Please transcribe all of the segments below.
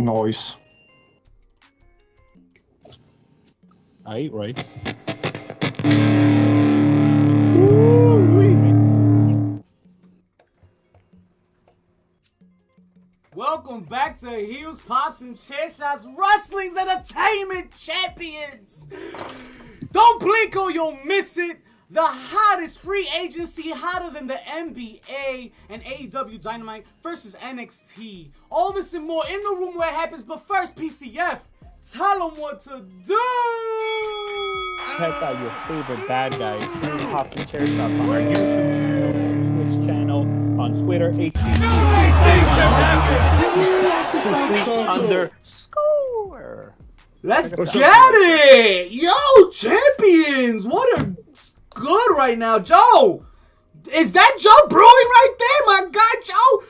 Nice. I eat rice. Welcome back to Heels, Pops, and Chair Shots, Wrestling's Entertainment Champions. Don't blink or you'll miss it. The hottest free agency, hotter than the NBA and AEW Dynamite versus NXT. All this and more in the room where it happens. But first, PCF, tell them what to do. Check out your favorite bad guys, Heels, Pops, and Chair Shots on our YouTube channel, Twitch channel, on Twitter, _. Let's get it! Yo, champions! What a good right now, Joe! Is that Joe Brewing right there, my guy, Joe?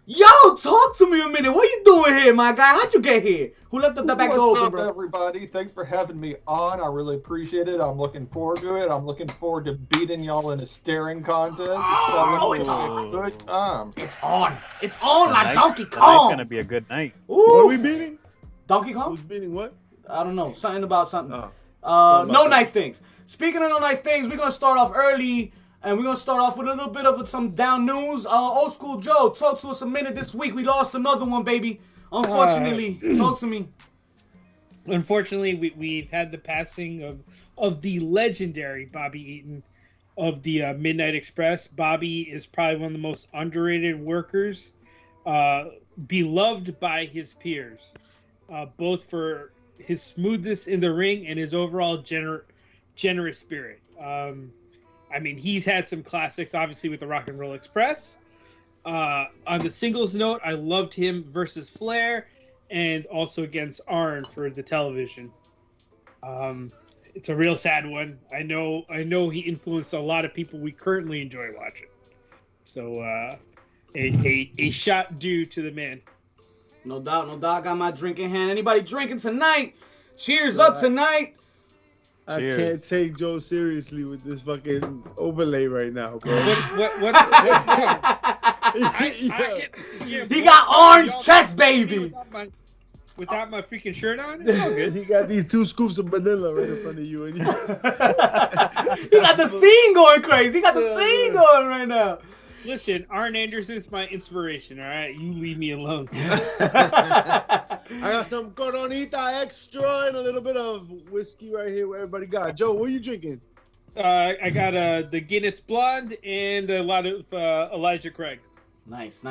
Yo, talk to me a minute. What you doing here, my guy? How'd you get here? Who left the back door open, bro? What's up, everybody? Thanks for having me on. I really appreciate it. I'm looking forward to it. I'm looking forward to beating y'all in a staring contest. It's on. Good time. It's on. It's on like Donkey Kong. Tonight's gonna be a good night. Ooh. What are we beating? Donkey Kong? Who's beating what? I don't know. Something about something. Oh. No nice things. Speaking of no nice things, we're going to start off early. And we're going to start off with a little bit of some down news. Old School Joe, talk to us a minute this week. We lost another one, baby. Unfortunately. Talk to me. Unfortunately, we've had the passing of the legendary Bobby Eaton of the Midnight Express. Bobby is probably one of the most underrated workers, beloved by his peers, both for his smoothness in the ring and his overall generous spirit. I mean, he's had some classics, obviously, with the Rock and Roll Express. On the singles note, I loved him versus Flair and also against Arn for the television. It's a real sad one. I know he influenced a lot of people we currently enjoy watching. So, a shot due to the man. No doubt, no doubt. Got my drink in hand. Anybody drinking tonight? Cheers up tonight. I can't take Joe seriously with this fucking overlay right now, bro. What's He got orange chest, baby. Without my freaking shirt on? It's all good. He got these 2 scoops of vanilla right in front of you. And He got the scene going crazy. He got the scene going right now. Listen, Arn Anderson's my inspiration, all right? You leave me alone. I got some Coronita Extra and a little bit of whiskey right here. What everybody got? Joe, what are you drinking? I got the Guinness Blonde and a lot of Elijah Craig. Nice.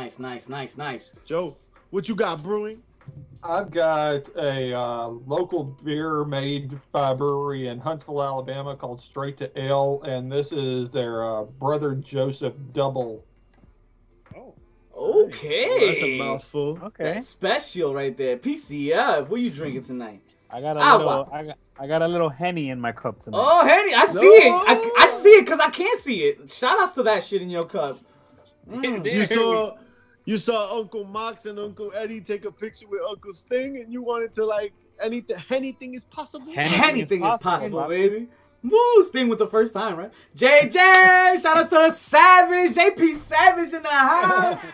Joe, what you got brewing? I've got a local beer made by a brewery in Huntsville, Alabama called Straight to Ale, and this is their Brother Joseph Double. Oh. Okay. Oh, that's a mouthful. Okay. That's special right there. PCF, what are you drinking tonight? I got a little Henny in my cup tonight. Oh, Henny, I see it. I see it because I can't see it. Shout outs to that shit in your cup. You saw Uncle Mox and Uncle Eddie take a picture with Uncle Sting, and you wanted to like anything is possible. Anything is possible, baby. Woo, Sting with the first time, right? JJ, shout out to Savage, JP Savage in the house.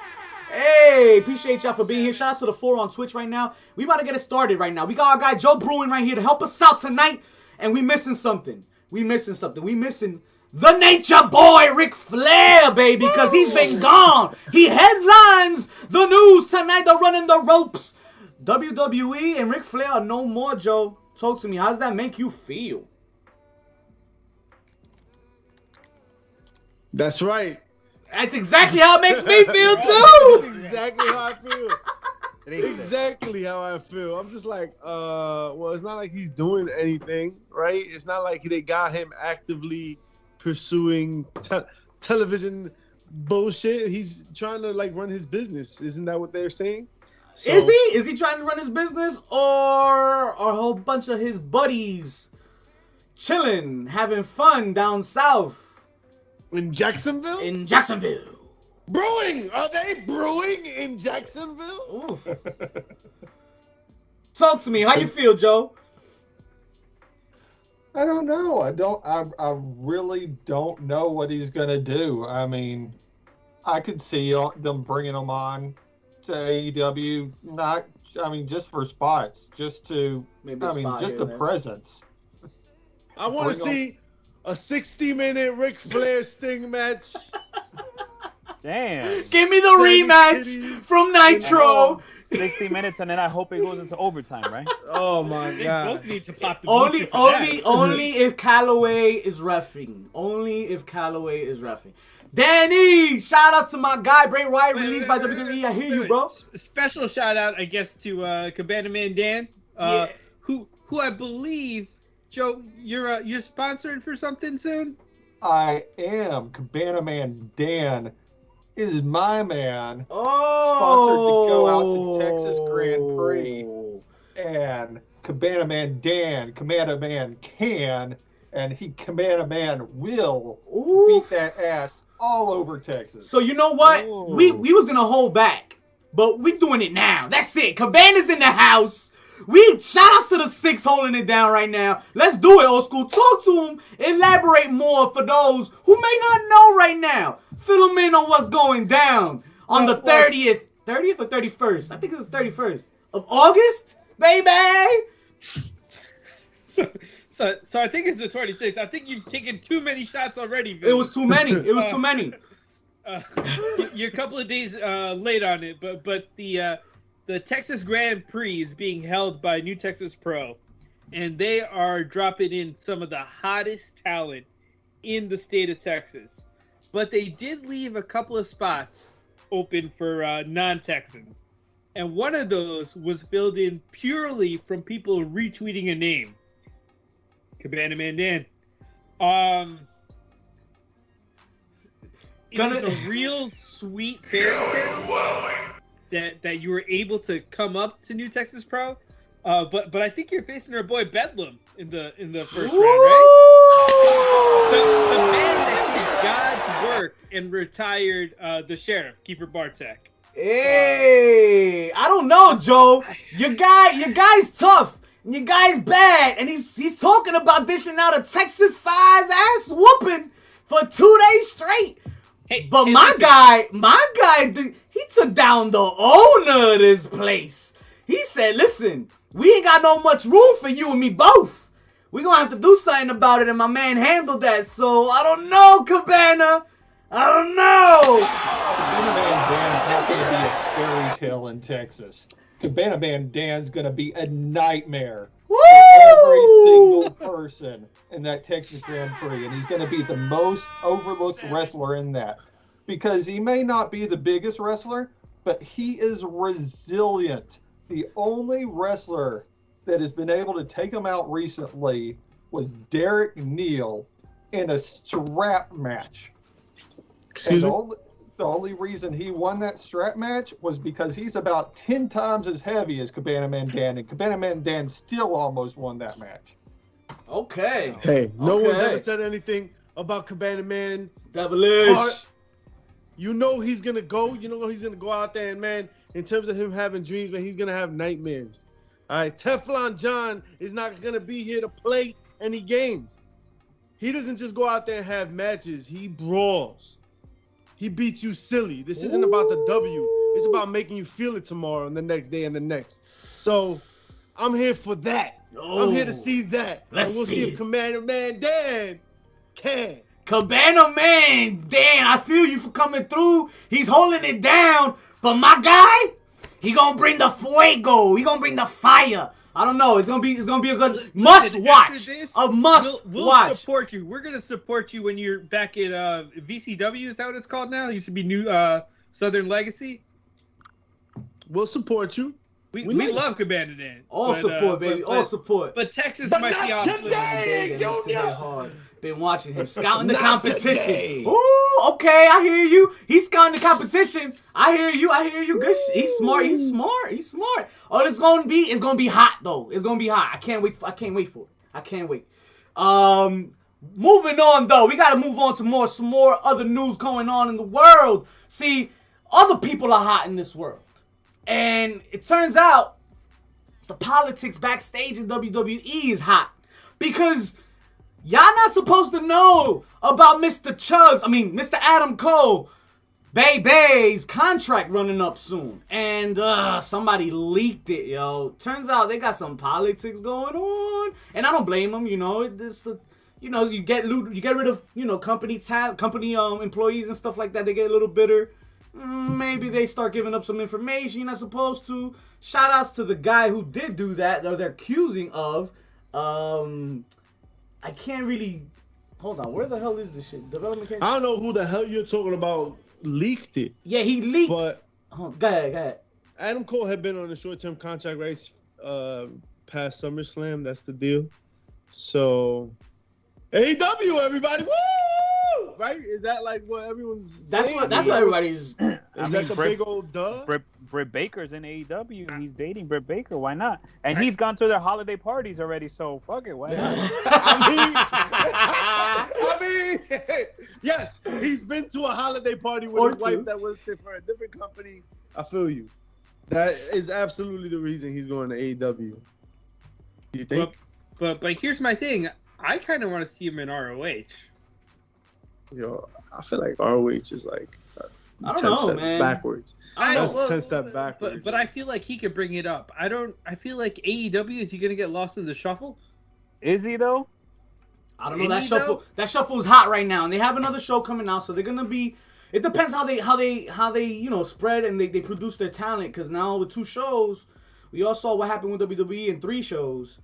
Hey, appreciate y'all for being here. Shout out to the 4 on Twitch right now. We about to get it started right now. We got our guy Joe Brewing right here to help us out tonight, and we missing something. We missing the Nature Boy, Ric Flair, baby, because he's been gone. He headlines the news tonight. They're running the ropes. WWE and Ric Flair are no more, Joe. Talk to me. How does that make you feel? That's right. That's exactly how it makes me feel, too. That's exactly how I feel. Exactly how I feel. I'm just like, well, it's not like he's doing anything, right? It's not like they got him actively pursuing television bullshit. He's trying to like run his business. Isn't that what they're saying? So, Is he trying to run his business, or a whole bunch of his buddies chilling, having fun down south in Jacksonville? Brewing! Are they brewing in Jacksonville? Oof. Talk to me. How you feel, Joe? I don't know. I really don't know what he's gonna do. I mean, I could see them bringing him on to AEW. Not I mean, just for spots, just to, Maybe a I mean, spot just here the and there. presence. I want to Bring on- see a 60-minute Ric Flair Sting match. Damn. Give me the Seven rematch titties from Nitro. 60 minutes, and then I hope it goes into overtime, right? Oh my They god. both need to pop the Only, Bluetooth for only, that. only if Calloway is reffing. Only if Calloway is reffing. Danny, shout outs to my guy Bray Wyatt, Wait, released wait, by wait, WWE. wait, I hear wait, you, wait. bro. Special shout out, I guess, to Cabana Man Dan, Yeah. who I believe, Joe, you're sponsoring for something soon. I am. Cabana Man Dan is my man. Oh, Sponsored to go out to Texas Grand Prix. And Cabana Man Dan, Cabana Man can, and he Cabana Man will Oof. beat that ass all over Texas. So you know what? Ooh. We was gonna hold back, but we doing it now. That's it. Cabana's in the house. We shout outs to the Six holding it down right now. Let's do it, old school. Talk to him. Elaborate more for those who may not know right now. Fill them in on what's going down on the 30th. 30th or 31st? I think it's the 31st of August, baby. So I think it's the 26th. I think you've taken too many shots already, Vince. It was too many. It was too many. You're a couple of days late on it, but the Texas Grand Prix is being held by New Texas Pro, and they are dropping in some of the hottest talent in the state of Texas. But they did leave a couple of spots open for non-Texans, and one of those was filled in purely from people retweeting a name. Cabana Man Dan. It was a real sweet fairy tale that you were able to come up to New Texas Pro, but I think you're facing our boy Bedlam in the first round, right? The man that did God's work and retired the sheriff, Keeper Bartek. Hey, I don't know, Joe. Your guy's tough. Your guy's bad, and he's talking about dishing out a Texas-sized ass whooping for 2 days straight. But hey, my listen. guy, he took down the owner of this place. He said, "Listen, we ain't got no much room for you and me both. We gonna have to do something about it." And my man handled that. So I don't know, Cabana. I don't know. Cabana Man Dan's not going to be a fairy tale in Texas. Cabana Man Dan's going to be a nightmare Woo! for every single person in that Texas Grand Prix, and he's going to be the most overlooked wrestler in that, because he may not be the biggest wrestler, but he is resilient. The only wrestler that has been able to take him out recently was Derek Neal in a strap match. Excuse me? The only reason he won that strap match was because he's about 10 times as heavy as Cabana Man Dan, and Cabana Man Dan still almost won that match. Okay. Hey, no one's Okay. ever said anything about Cabana Man. Devilish. Heart. You know he's gonna go. You know he's gonna go out there, and man, in terms of him having dreams, man, he's gonna have nightmares. All right, Teflon John is not gonna be here to play any games. He doesn't just go out there and have matches. He brawls. He beats you silly. This isn't about the W. It's about making you feel it tomorrow and the next day and the next. So I'm here for that. I'm here to see that. Let's and we'll see see it. if Commander Man Dan can. Cabana Man, Dan, I feel you for coming through. He's holding it down, but my guy, he gonna bring the fuego. He gonna bring the fire. I don't know. It's gonna be a good must Listen, watch. after this, A must we'll watch. support you. We're gonna support you when you're back at VCW. Is that what it's called now? It used to be New Southern Legacy. We'll support you. We like love Cabana Dan. All but, support, baby. All support. But Texas But might be not off. today, Baby, this Junior. is hard. Been watching him scouting the Not competition. today. Ooh, okay, I hear you. He's scouting the competition. I hear you. Good. He's smart. Oh, it's gonna be hot though. It's gonna be hot. I can't wait for it. I can't wait. Moving on though, we gotta move on to some more other news going on in the world. See, other people are hot in this world, and it turns out the politics backstage in WWE is hot because y'all not supposed to know about Mr. Adam Cole Bay's contract running up soon, and somebody leaked it, yo. Turns out they got some politics going on, and I don't blame them. You know, you get rid of company employees and stuff like that. They get a little bitter. Maybe they start giving up some information you're not supposed to. Shout outs to the guy who did do that, or they're accusing of. I can't really. Hold on, where the hell is this shit? Development. I don't know who the hell you're talking about. Leaked it. Yeah, he leaked. But go ahead. Adam Cole had been on a short-term contract race past SummerSlam. That's the deal. So, AEW, everybody, woo! Right? Is that like what everyone's saying? That's what everybody's. Is that the big old duh? Britt Baker's in AEW. He's dating Britt Baker. Why not? And he's gone to their holiday parties already. So fuck it. Why not? I mean, yes, he's been to a holiday party with his wife that was for a different company. I feel you. That is absolutely the reason he's going to AEW. You think? But here's my thing. I kind of want to see him in ROH. Yo, I feel like ROH is like I 10 don't know, steps man. backwards. That's 10 steps backwards. But I feel like he could bring it up. I feel like AEW, is he going to get lost in the shuffle? Is he though? I don't know. That shuffle's hot right now, and they have another show coming out, so they're gonna be. It depends how they spread and they produce their talent. Because now with 2 shows, we all saw what happened with WWE in 3 shows.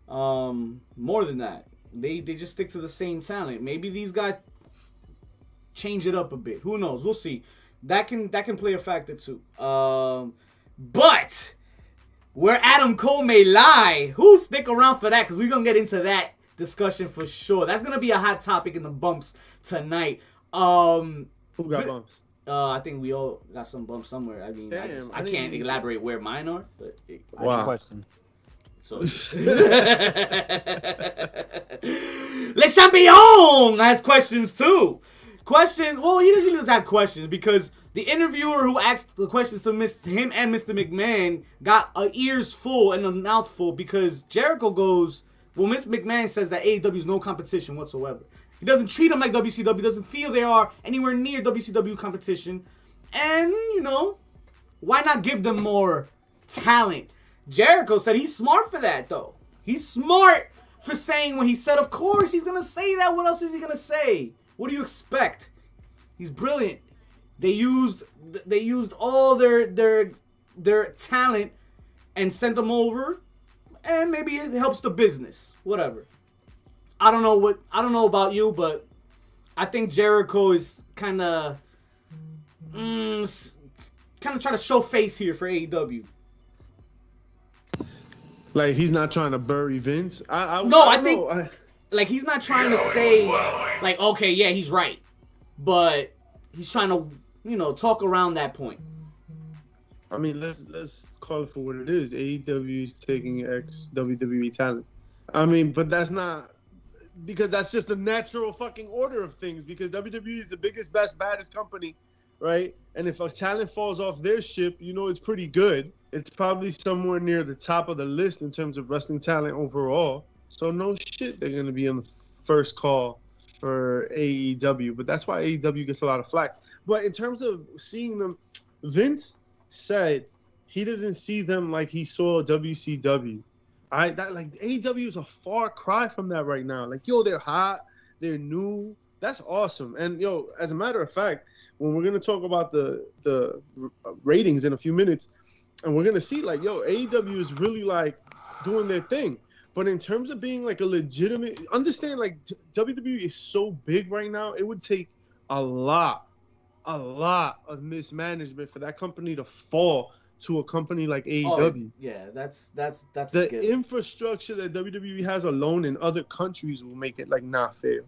More than that, they just stick to the same talent. Maybe these guys change it up a bit. Who knows? We'll see. That can play a factor too. But where Adam Cole may lie, who stick around for that? Because we're gonna get into that discussion for sure. That's gonna be a hot topic in the bumps tonight. Who got bumps? I think we all got some bumps somewhere. I mean, I can't elaborate where mine are, but Wow. Questions. So Le Champion has questions too. Well, he doesn't just have questions because the interviewer who asked the questions to him and Mr. McMahon got ears full and a mouth full because Jericho goes, well, Mr. McMahon says that AEW is no competition whatsoever. He doesn't treat them like WCW, doesn't feel they are anywhere near WCW competition. And, why not give them more talent? Jericho said he's smart for that, though. He's smart for saying when he said, of course, he's going to say that. What else is he going to say? What do you expect? He's brilliant. They used all their talent and sent them over, and maybe it helps the business. Whatever. I don't know about you, but I think Jericho is kind of trying to show face here for AEW. Like he's not trying to bury Vince. I think like he's not trying to say like, okay, yeah, he's right, but he's trying to talk around that point. I mean, let's call it for what it is. AEW is taking ex WWE talent. I mean, but that's not because that's just the natural fucking order of things. Because WWE is the biggest, best, baddest company, right? And if a talent falls off their ship, it's pretty good. It's probably somewhere near the top of the list in terms of wrestling talent overall. So no shit, they're gonna be on the first call for AEW. But that's why AEW gets a lot of flack. But in terms of seeing them, Vince said he doesn't see them like he saw WCW. AEW is a far cry from that right now. Like, they're hot, they're new. That's awesome. And as a matter of fact, when we're gonna talk about the ratings in a few minutes, and we're gonna see AEW is really like doing their thing. But in terms of being like a legitimate, understand WWE is so big right now, it would take a lot of mismanagement for that company to fall to a company like AEW. Yeah, that's the infrastructure that WWE has alone in other countries will make it not fail.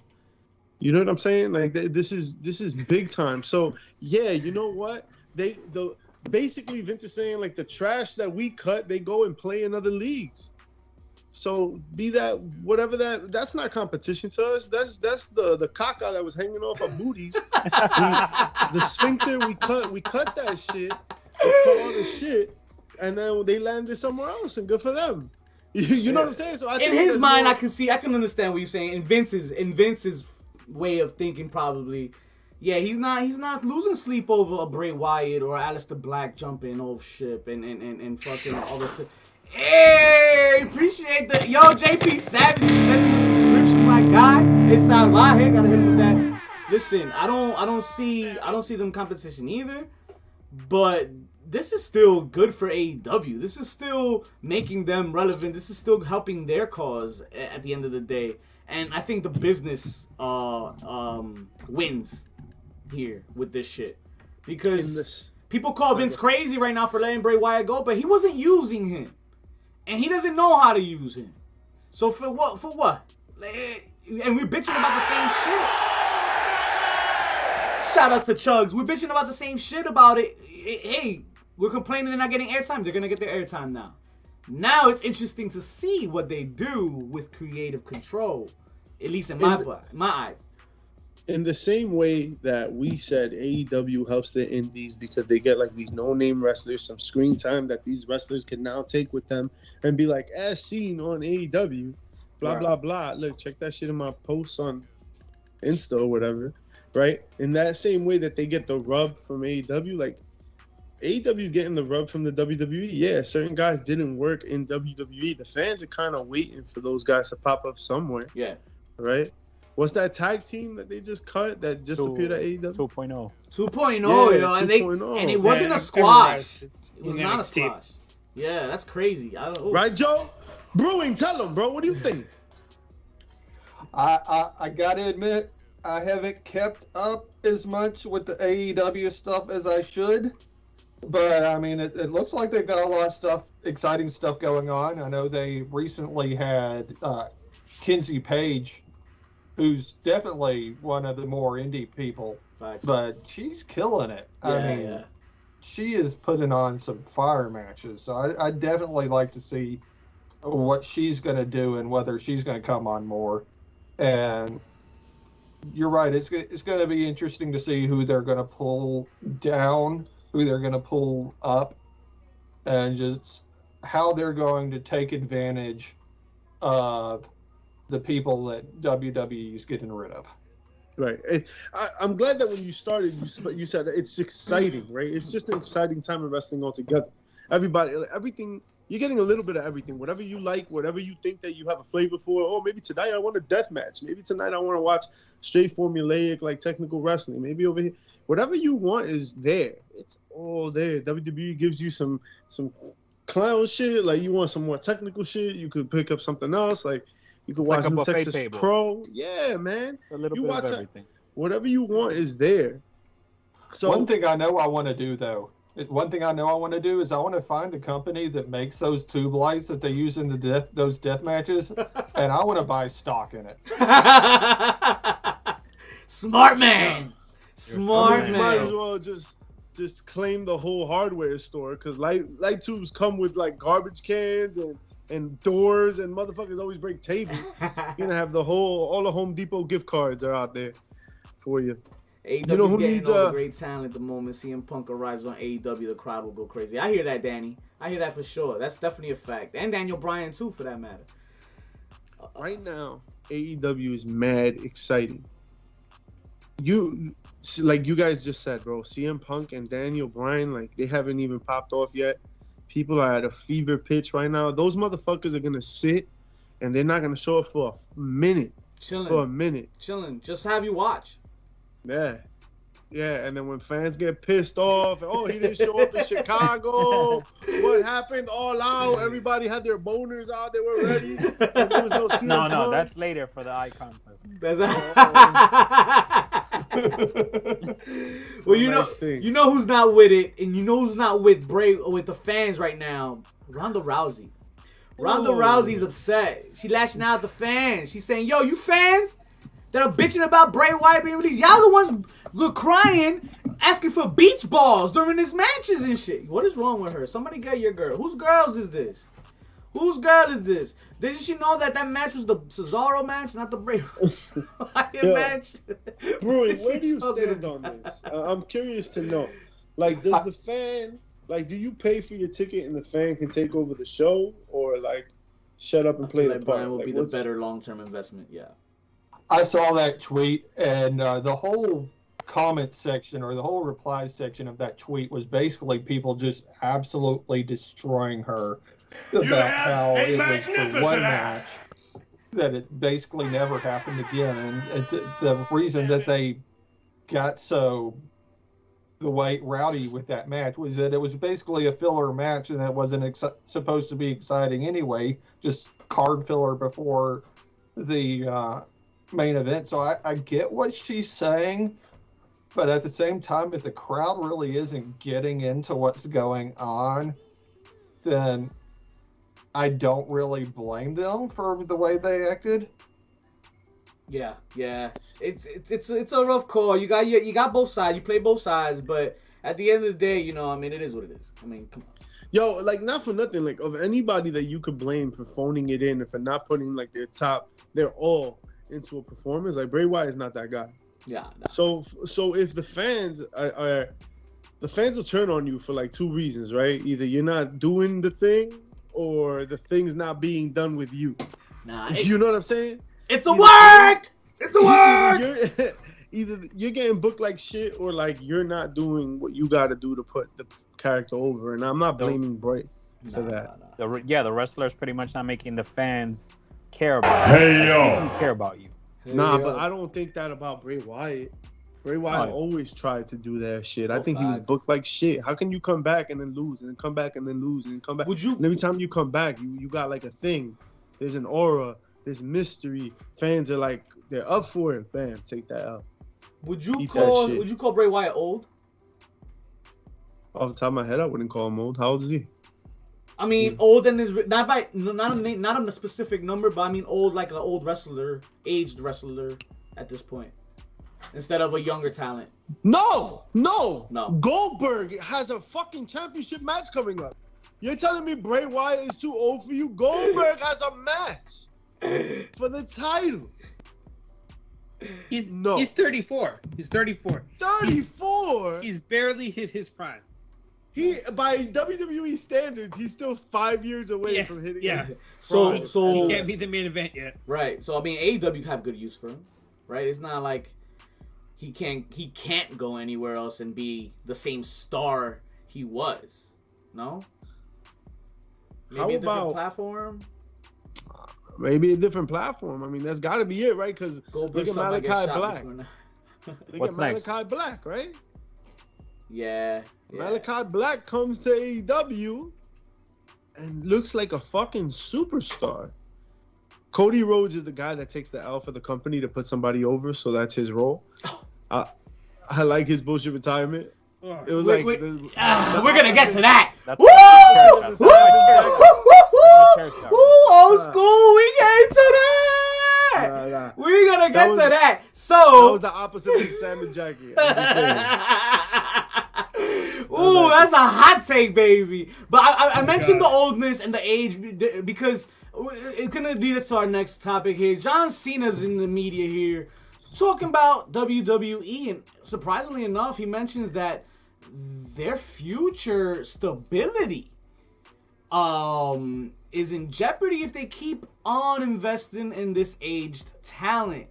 You know what I'm saying? Like this is big time. So yeah, you know what? Basically Vince is saying the trash that we cut, they go and play in other leagues. So be that whatever that's not competition to us. That's the caca that was hanging off our booties. The sphincter we cut that shit. We cut all the shit, and then they landed somewhere else, and good for them. You know what I'm saying? So I think in his mind, I can understand what you're saying. In Vince's way of thinking, probably, Yeah, he's not losing sleep over a Bray Wyatt or Aleister Black jumping off ship and fucking all this. Hey, appreciate the JP Savage extending the subscription, my guy. It's Salah here, gotta hit him with that. Listen, I don't see them competition either, but this is still good for AEW. This is still making them relevant. This is still helping their cause at the end of the day. And I think the business wins here with this shit. Because people call Vince crazy right now for letting Bray Wyatt go, but he wasn't using him. And he doesn't know how to use him. So for what? And we're bitching about the same shit. Shout outs to Chugs. We're bitching about the same shit about it. Hey, we're complaining they're not getting airtime. They're going to get their airtime now. Now it's interesting to see what they do with creative control. At least in my eyes. In the same way that we said AEW helps the indies because they get like these no-name wrestlers, some screen time that these wrestlers can now take with them and be like, as seen on AEW, blah, blah, blah. Look, check that shit in my posts on Insta or whatever, right? In that same way that they get the rub from AEW, like AEW getting the rub from the WWE. Yeah, certain guys didn't work in WWE. The fans are kind of waiting for those guys to pop up somewhere. Yeah. Right? What's that tag team that they just cut that just appeared at AEW? 2.0. 2.0, Yeah, yo. 2.0. And it wasn't a squash. It was not a squash. Yeah, that's crazy. Right, Joe? Brewing, tell them, bro. What do you think? I gotta admit, I haven't kept up as much with the AEW stuff as I should. But, I mean, it looks like they've got a lot of stuff, exciting stuff going on. I know they recently had Kinsey Page, who's definitely one of the more indie people, but she's killing it. She is putting on some fire matches. So I definitely like to see what she's going to do and whether she's going to come on more. And you're right. It's going to be interesting to see who they're going to pull down, who they're going to pull up, and just how they're going to take advantage of the people that WWE is getting rid of. Right. I'm glad that when you started, you said it's exciting, right? It's just an exciting time of wrestling altogether. Everything, you're getting a little bit of everything. Whatever you like, whatever you think that you have a flavor for. Oh, maybe tonight I want a death match. Maybe tonight I want to watch straight formulaic, like technical wrestling. Maybe over here, whatever you want is there. It's all there. WWE gives you some clown shit. Like you want some more technical shit, you could pick up something else. Like you could watch New Texas table. Pro. Yeah, man. A little bit of everything. Whatever you want is there. So one thing I know I want to do though. One thing I know I want to do is I want to find the company that makes those tube lights that they use in those death matches, and I want to buy stock in it. Smart man. Smart man. You might as well just claim the whole hardware store because light tubes come with like garbage cans and doors, and motherfuckers always break tables. You're gonna have all the Home Depot gift cards are out there for you. AEW's you know who getting needs all the great talent at the moment. CM Punk arrives on AEW, the crowd will go crazy. I hear that, Danny. I hear that for sure. That's definitely a fact. And Daniel Bryan too, for that matter. Right now, AEW is mad exciting. Like you guys just said, bro. CM Punk and Daniel Bryan, like they haven't even popped off yet. People are at a fever pitch right now. Those motherfuckers are gonna sit, and they're not gonna show up for a minute. Chilling. Just have you watch. Yeah, and then when fans get pissed off, oh, he didn't show up in Chicago. What happened? All out. Everybody had their boners out. They were ready. And there was no CM No, Punk. that's later for the eye contest. Well, you know who's not with it, and you know who's not with Bray or with the fans right now. Ronda Rousey. Ronda Rousey's upset. She lashing out at the fans. She's saying, "Yo, you fans that are bitching about Bray Wyatt being released, y'all the ones who crying, asking for beach balls during his matches and shit. What is wrong with her? Somebody get your girl. Whose girls is this? Whose girl is this? Didn't she know that match was the Cesaro match, not the Bray Wyatt match? Brewing, where do you stand on this? I'm curious to know. Like, does the fan, like, do you pay for your ticket and the fan can take over the show, or like, shut up and play the part? Brian will be the better long-term investment. Yeah. I saw that tweet, and the whole comment section or the whole reply section of that tweet was basically people just absolutely destroying her about how it was for one match, that it basically never happened again. And the reason that they got so the way rowdy with that match was that it was basically a filler match and it wasn't supposed to be exciting anyway, just card filler before the main event. So I get what she's saying, but at the same time, if the crowd really isn't getting into what's going on, then I don't really blame them for the way they acted. Yeah. It's a rough call. You got both sides. You play both sides, but at the end of the day, you know, I mean, it is what it is. I mean, come on. Yo, like, not for nothing, like, of anybody that you could blame for phoning it in and for not putting, like, their all into a performance, like, Bray Wyatt is not that guy. Yeah. No. So if the fans will turn on you for, like, two reasons, right? Either you're not doing the thing or the thing's not being done with you. You know what I'm saying? It's a work! It's a work! Either you're getting booked like shit or, like, you're not doing what you got to do to put the character over. And I'm not blaming Bray for that. The wrestler's pretty much not making the fans care about you. Hey, yo! They don't care about you. But I don't think that about Bray Wyatt. Bray Wyatt always tried to do that shit. I think he was booked like shit. How can you come back and then lose and then come back and then lose and then come back? And every time you come back, you got like a thing. There's an aura. There's mystery. Fans are like, they're up for it. Bam, take that out. Would you call Bray Wyatt old? Off the top of my head, I wouldn't call him old. How old is he? I mean, old and is not on a specific number, but I mean old like an old wrestler, aged wrestler at this point, instead of a younger talent. No. Goldberg has a fucking championship match coming up. You're telling me Bray Wyatt is too old for you? Goldberg has a match for the title. He's 34. He's 34. 34? He's barely hit his prime. He, by WWE standards, he's still 5 years away from hitting his prime. So he can't be the main event yet. Right. So I mean, AEW have good use for him, right? It's not like he can't go anywhere else and be the same star he was. No. Maybe a different platform. Maybe a different platform. I mean, that's got to be it, right? Because look at Malachi Black. What's next? Malachi Black, right? Yeah. Malachi Black comes to AEW and looks like a fucking superstar. Cody Rhodes is the guy that takes the L for the company to put somebody over, so that's his role. I like his bullshit retirement. It was we're gonna get to that. Woo! Old school. We get to that. We're gonna get to that. So that was the opposite of Sam and Jackie. I'm just saying. Ooh, that's a hot take, baby. But I mentioned the oldness and the age because it's gonna lead us to our next topic here. John Cena's in the media here talking about WWE, and surprisingly enough, he mentions that their future stability is in jeopardy if they keep on investing in this aged talent.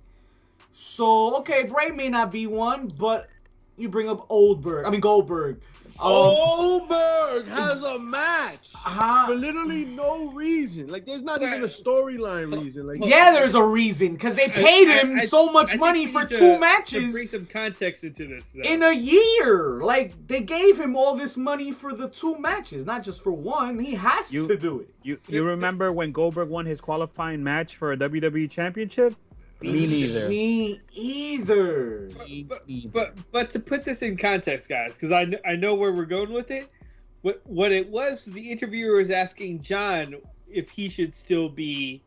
So, okay, Bray may not be one, but you bring up Goldberg. Goldberg has a match for literally no reason. Like, there's not even a storyline reason. Like, there's a reason because they paid him so much money for 2 matches. To bring some context into this, though. In a year, like they gave him all this money for the 2 matches, not just for one. He has to do it. You remember when Goldberg won his qualifying match for a WWE Championship? Me neither. Me either. But to put this in context, guys, because I know where we're going with it. What it was the interviewer was asking John if he should still be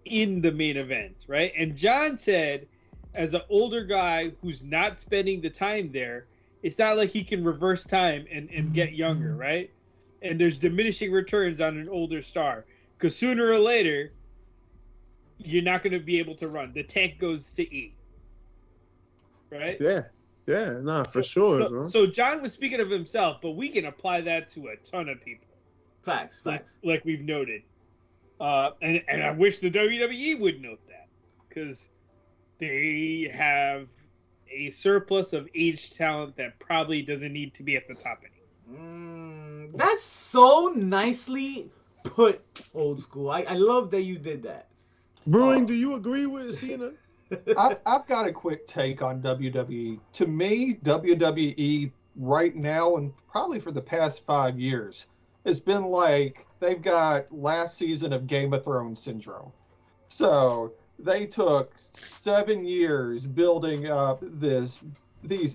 in the main event, right? And John said, as an older guy who's not spending the time there, it's not like he can reverse time and get younger, right? And there's diminishing returns on an older star because sooner or later, you're not going to be able to run. The tank goes to E. Right? Yeah, for sure. So John was speaking of himself, but we can apply that to a ton of people. Facts. Like we've noted. And I wish the WWE would note that. Because they have a surplus of aged talent that probably doesn't need to be at the top anymore. That's so nicely put, old school. I love that you did that. Brewing, do you agree with Cena? I've got a quick take on WWE. To me, WWE right now, and probably for the past 5 years, has been like they've got last season of Game of Thrones syndrome. So they took 7 years building up these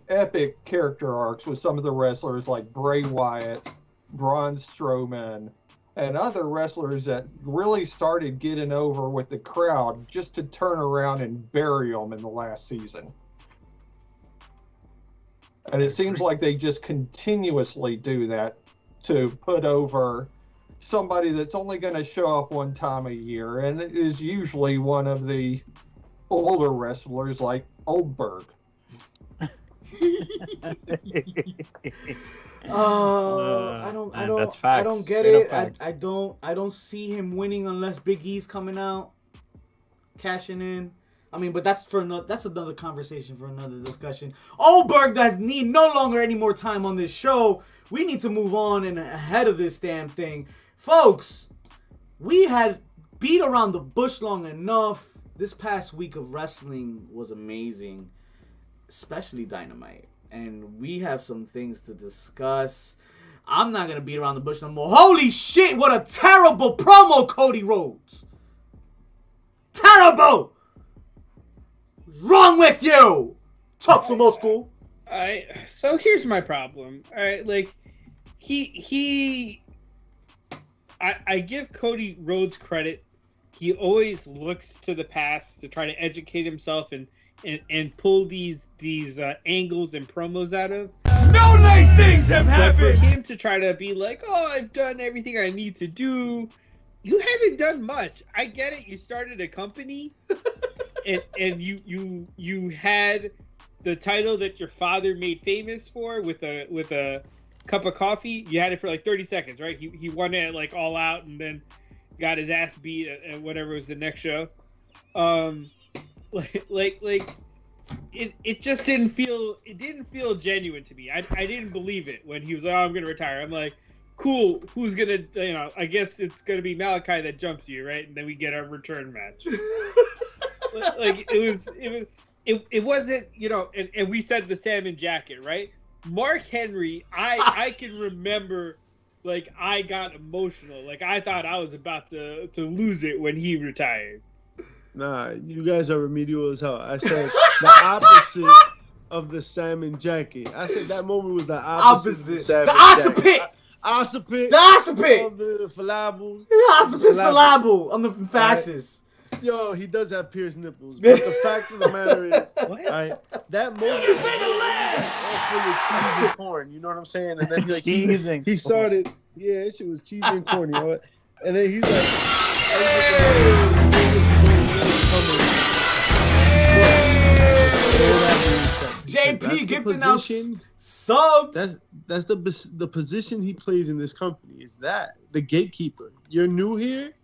epic character arcs with some of the wrestlers like Bray Wyatt, Braun Strowman, and other wrestlers that really started getting over with the crowd just to turn around and bury them in the last season. And it seems like they just continuously do that to put over somebody that's only going to show up one time a year, and it is usually one of the older wrestlers like Oldberg. That's facts. I don't get Straight up it. facts. I don't see him winning unless Big E's coming out, cashing in. I mean, but that's another conversation for another discussion. Oldberg does need no longer any more time on this show. We need to move on and ahead of this damn thing, folks. We had beat around the bush long enough. This past week of wrestling was amazing, especially Dynamite. And we have some things to discuss. I'm not going to beat around the bush no more. Holy shit, what a terrible promo, Cody Rhodes. Terrible! What's wrong with you? Talk to him, old school. So here's my problem. All right, like, I give Cody Rhodes credit. He always looks to the past to try to educate himself and pull these angles and promos out of. No nice things have But for happened. him to try to be like, oh, I've done everything I need to do, you haven't done much. I get it. You started a company, and you had the title that your father made famous for with a cup of coffee. You had it for like 30 seconds, right? He won it like All Out, and then got his ass beat at whatever was the next show. It just didn't feel genuine to me. I didn't believe it when he was like, oh, I'm gonna retire. I'm like, cool, who's gonna, I guess it's gonna be Malachi that jumps you, right? And then we get our return match. Like it wasn't, and we said the salmon jacket, right? Mark Henry, I can remember, like, I got emotional. Like, I thought I was about to lose it when he retired. Nah, you guys are remedial as hell. I said the opposite of the salmon jacket. I said that moment was the opposite. Of the salmon jacket. The occipit of the syllables. The occipit syllable on the fasces. Yo, he does have pierced nipples. But the fact of the matter is, right, that moment was all full of cheese and corn. You know what I'm saying? And then like he started, yeah, that shit was cheesy and corny. You know what? And then he's like, JP gifting out subs. That's the position he plays in this company. Is that the gatekeeper? You're new here,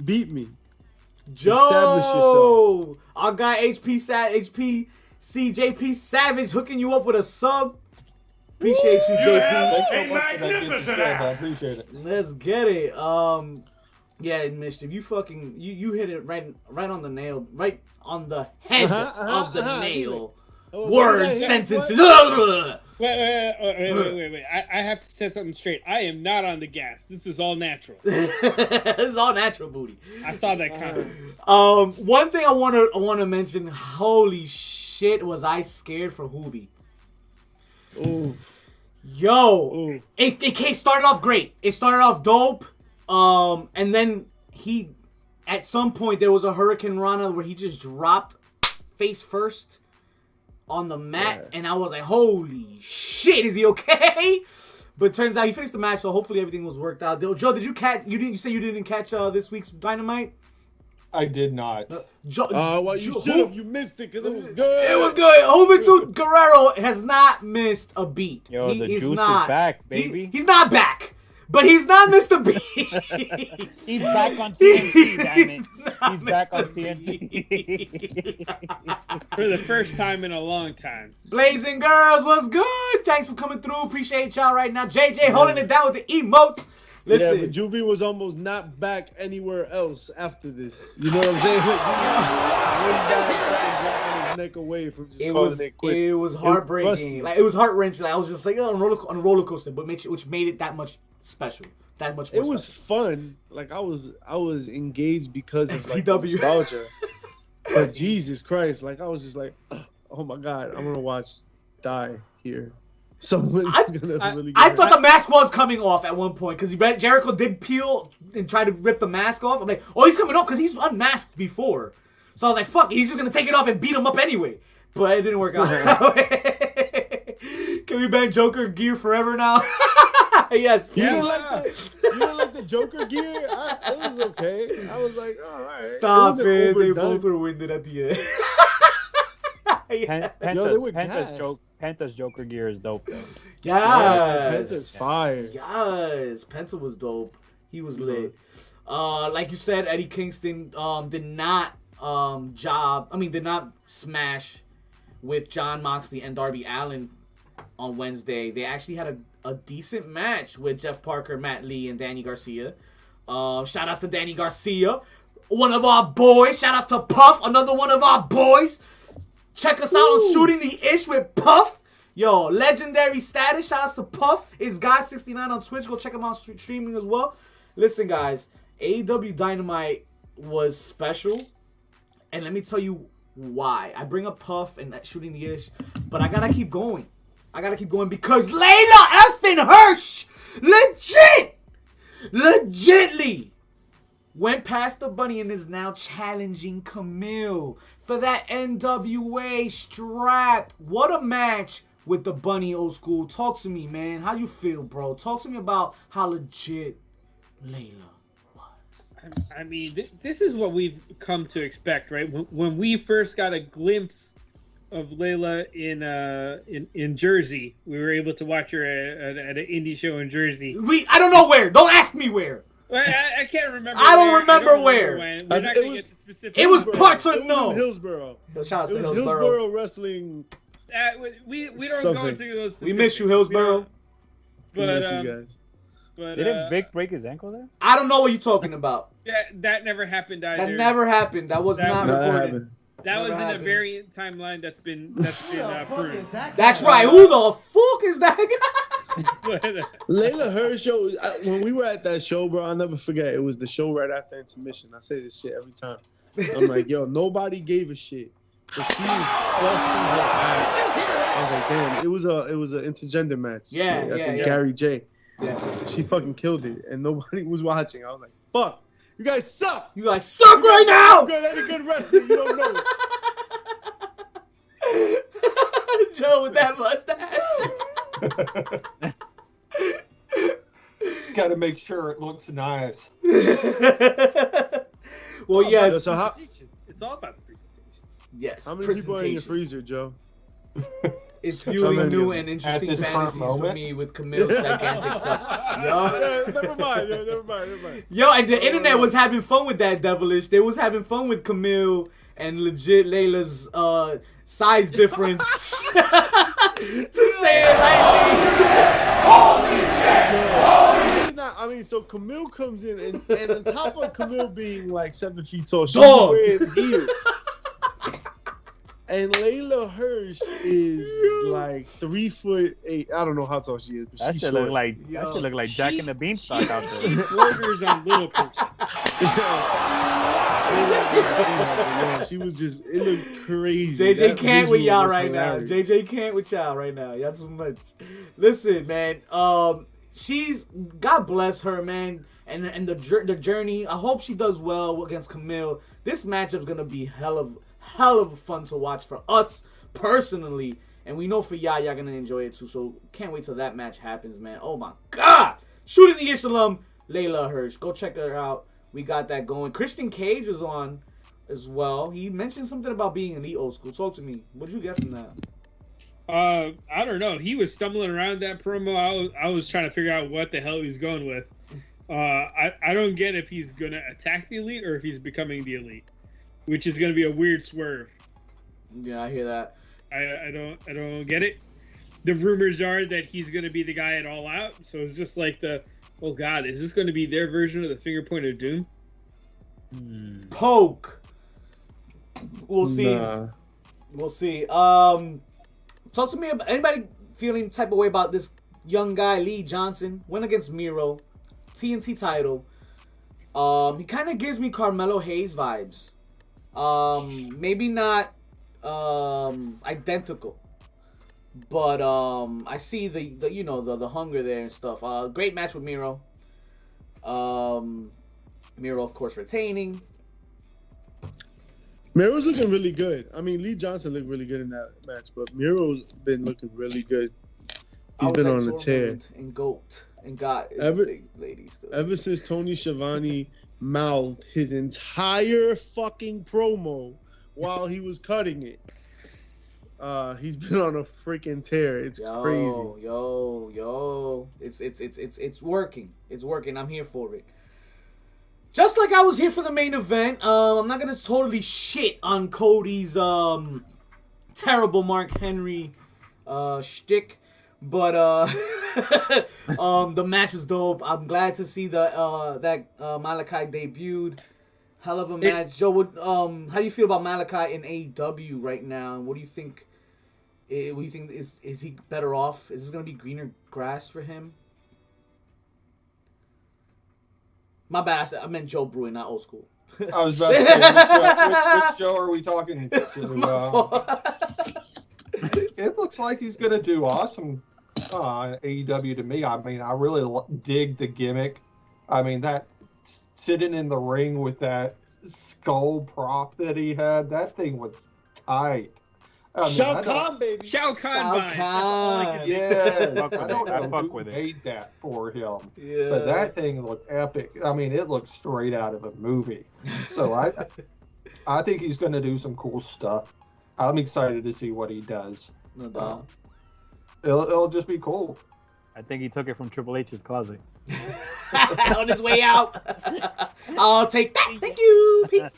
beat me. Establish yourself. Our guy HPC JP Savage hooking you up with a sub. Appreciate you, JP. Thanks so much for that gift sub. I appreciate it. Let's get it. Yeah, Mischief, you hit it right on the nail, right on the head of the nail. Words, sentences. Wait. I have to set something straight. I am not on the gas. This is all natural. This is all natural, booty. I saw that comment. One thing I want to mention. Holy shit, was I scared for Hoovy? Ooh. Yo, Ooh. It started off great. It started off dope. And then at some point there was a Hurricane Rana where he just dropped face first on the mat, and I was like, holy shit, is he okay? But turns out he finished the match, so hopefully everything was worked out. Joe, did you catch? You say you didn't catch this week's Dynamite? I did not. Well, you should have. You missed it because it was good. It was good. Juventud Guerrero has not missed a beat. Yo, the juice is back, baby. He's not back. But he's not Mr. B. He's back on TNT, damn it. not He's back on Mr. TNT. For the first time in a long time. Blazing Girls, what's good? Thanks for coming through. Appreciate y'all right now. JJ holding it down with the emotes. Listen. Yeah, but Juvie was almost not back anywhere else after this. You know what I'm saying? His neck away from just calling it quits. It was heartbreaking. Like it was heart wrenching. Like, I was just like on a roller coaster, but which made it that much special. That much more It was special. fun. Like I was engaged because of like SPW. nostalgia. But Jesus Christ, like I was just like, oh my God, I'm gonna watch die here. Someone's gonna really. I thought the mask was coming off at one point because Jericho did peel and try to rip the mask off. I'm like, oh, he's coming off because he's unmasked before. So I was like, fuck, he's just gonna take it off and beat him up anyway. But it didn't work out. Can we ban Joker gear forever now? Yes. You Please. don't like the Joker gear? It was okay. I was like, all right. Stop it. They overdone. both were winded at the end. Penta's Joker gear is dope though. Yes. Penta's fire. Yes. Penta was dope. He was lit. Like you said, Eddie Kingston did not smash with Jon Moxley and Darby Allin on Wednesday. They actually had a decent match with Jeff Parker, Matt Lee, and Danny Garcia. Shout outs to Danny Garcia, one of our boys. Shout outs to Puff, another one of our boys. Check us out on Shooting the Ish with Puff. Yo, legendary status. Shout outs to Puff. It's Guy69 on Twitch. Go check him out streaming as well. Listen, guys, AEW Dynamite was special. And let me tell you why. I bring up Puff and that Shooting the Ish, but I gotta keep going. Because Layla effing Hirsch legitly went past the bunny and is now challenging Camille for that NWA strap. What a match with the bunny, old school. Talk to me, man. How you feel, bro? Talk to me about how legit Layla was. I mean, this is what we've come to expect, right? When we first got a glimpse of Layla in Jersey, we were able to watch her at an indie show in Jersey. I don't know where. Don't ask me where. I can't remember. I don't remember where. When. We're not going to get the specifics. It was parts It was unknown. in Hillsborough. Shout out to It was Hillsborough. Hillsborough Wrestling. We don't go Something. into those specifics. We miss you, Hillsborough. We miss you guys. But, Didn't Vic break his ankle there? I don't know what you're talking about. that never happened either. That never happened. That was not That recorded. happened. That was never in a happened. variant timeline that's been proved. That's right. Who the fuck is that guy? But, Layla Hirsch show, when we were at that show, bro, I'll never forget. It was the show right after intermission. I say this shit every time. I'm like, yo, nobody gave a shit. But she was busting her ass. I was like, damn, it was an intergender match. Yeah, I think yeah. Gary J. Yeah. She fucking killed it, and nobody was watching. I was like, fuck, you guys suck. You guys suck right now. Good, any good wrestling, you don't know. Joe with that mustache. Got to make sure it looks nice. Well, yes. So how it's all about the presentation. Yes. many people are in your presentation. freezer, Joe? It's fueling new many? and interesting At this current fantasies for moment? me with Camille's gigantic self. Yo. Never mind. Yo, and the internet was having fun with that devilish. They was having fun with Camille and legit Layla's size difference. To say it lightly. Holy shit! I mean, so Camille comes in, and on top of Camille being like 7 feet tall, she's Dog. wearing heels. And Layla Hirsch is like 3'8". I don't know how tall she is, but That she's shit short. look like Jack and the Beanstalk out there. She borders on little person. Yeah, she was just, it looked crazy. JJ That can't with visual y'all was right now. hilarious. JJ can't with y'all right now. Y'all too much. Listen, man. She's, God bless her, man, and the journey. I hope she does well against Camille. This matchup's gonna be hell of fun to watch for us personally, and we know for y'all gonna enjoy it too. So can't wait till that match happens, man. Oh my God! Shooting the Ish alum, Layla Hirsch. Go check her out. We got that going. Christian Cage was on as well. He mentioned something about being elite old school. Talk to me. What did you get from that? I don't know. He was stumbling around that promo. I was trying to figure out what the hell he's going with. I don't get if he's gonna attack the Elite or if he's becoming the Elite, which is gonna be a weird swerve. Yeah, I hear that. I don't get it. The rumors are that he's gonna be the guy at All Out. So it's just like oh god, is this gonna be their version of the finger point of doom? Poke. We'll see. Nah. We'll see. Talk to me about anybody feeling type of way about this young guy, Lee Johnson, went against Miro, TNT title. He kind of gives me Carmelo Hayes vibes. Maybe not identical, but I see the you know the hunger there and stuff. Great match with Miro. Miro of course retaining. Miro's looking really good. I mean, Lee Johnson looked really good in that match, but Miro's been looking really good. He's been on a tear. And goat and got big lady still. Ever since Tony Schiavone mouthed his entire fucking promo while he was cutting it, he's been on a freaking tear. It's crazy. It's working. It's working. I'm here for it. Just like I was here for the main event, I'm not gonna totally shit on Cody's terrible Mark Henry shtick, but the match was dope. I'm glad to see that Malachi debuted. Hell of a match. Joe, how do you feel about Malachi in AEW right now? And what do you think? Is he better off? Is this gonna be greener grass for him? My bad. I meant Joe Brewing, not old school. I was about to say, which Joe are we talking to? It looks like he's going to do awesome AEW to me. I mean, I really dig the gimmick. I mean, that sitting in the ring with that skull prop that he had, that thing was tight. Shao Kahn, baby. Shao Kahn. Yeah, I don't know who made that for him. Yeah. But that thing looked epic. I mean, it looked straight out of a movie. So I think he's going to do some cool stuff. I'm excited to see what he does. No doubt. It'll just be cool. I think he took it from Triple H's closet. On his way out. I'll take that. Thank you. Peace.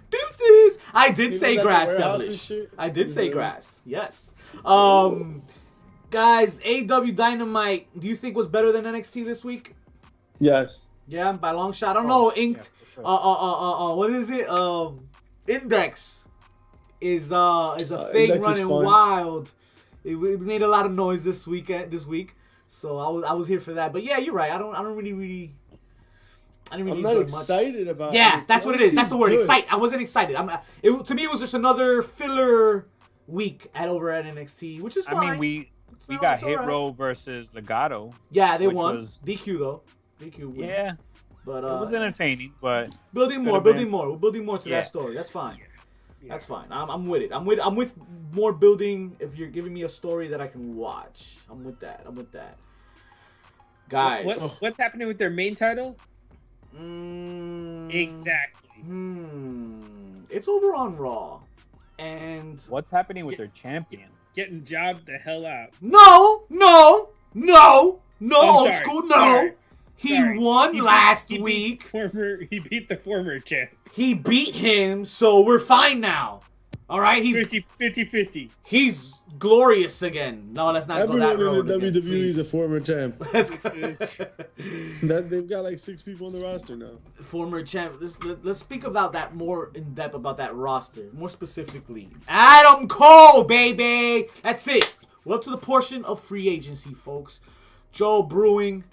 Deuces. I did say grass, devilish. I did say grass. Yes. Guys, AEW Dynamite, do you think was better than NXT this week? Yes. Yeah, by a long shot. I don't know. Inked. Yeah, sure. What is it? Index is a thing Index running wild. It made a lot of noise this week. So I was here for that. But yeah, you're right. I don't really. I'm not excited about it. Yeah, that's what it is. That's the word. Excited. I wasn't excited. To me, it was just another filler week over at NXT, which is fine. I mean, we got Hit Row versus Legato. Yeah, they won. DQ though. DQ win. Yeah, but it was entertaining. But building more. We're building more to that story. That's fine. Yeah. That's fine. I'm with it. I'm with more building. If you're giving me a story that I can watch, I'm with that. Guys, what's happening with their main title? Exactly. It's over on Raw, and what's happening with their champion? Getting jobbed the hell out. No, old school. No, he won last week. He beat the former champ. He beat him, so we're fine now. All right, he's 50-50. He's glorious again. No, let's not go that road. Everyone in the WWE is a former champ. Let's go. They've got like 6 people on the roster now. Former champ. Let's speak about that more in depth about that roster. More specifically, Adam Cole, baby. That's it. We're up to the portion of free agency, folks. Joe Brewing.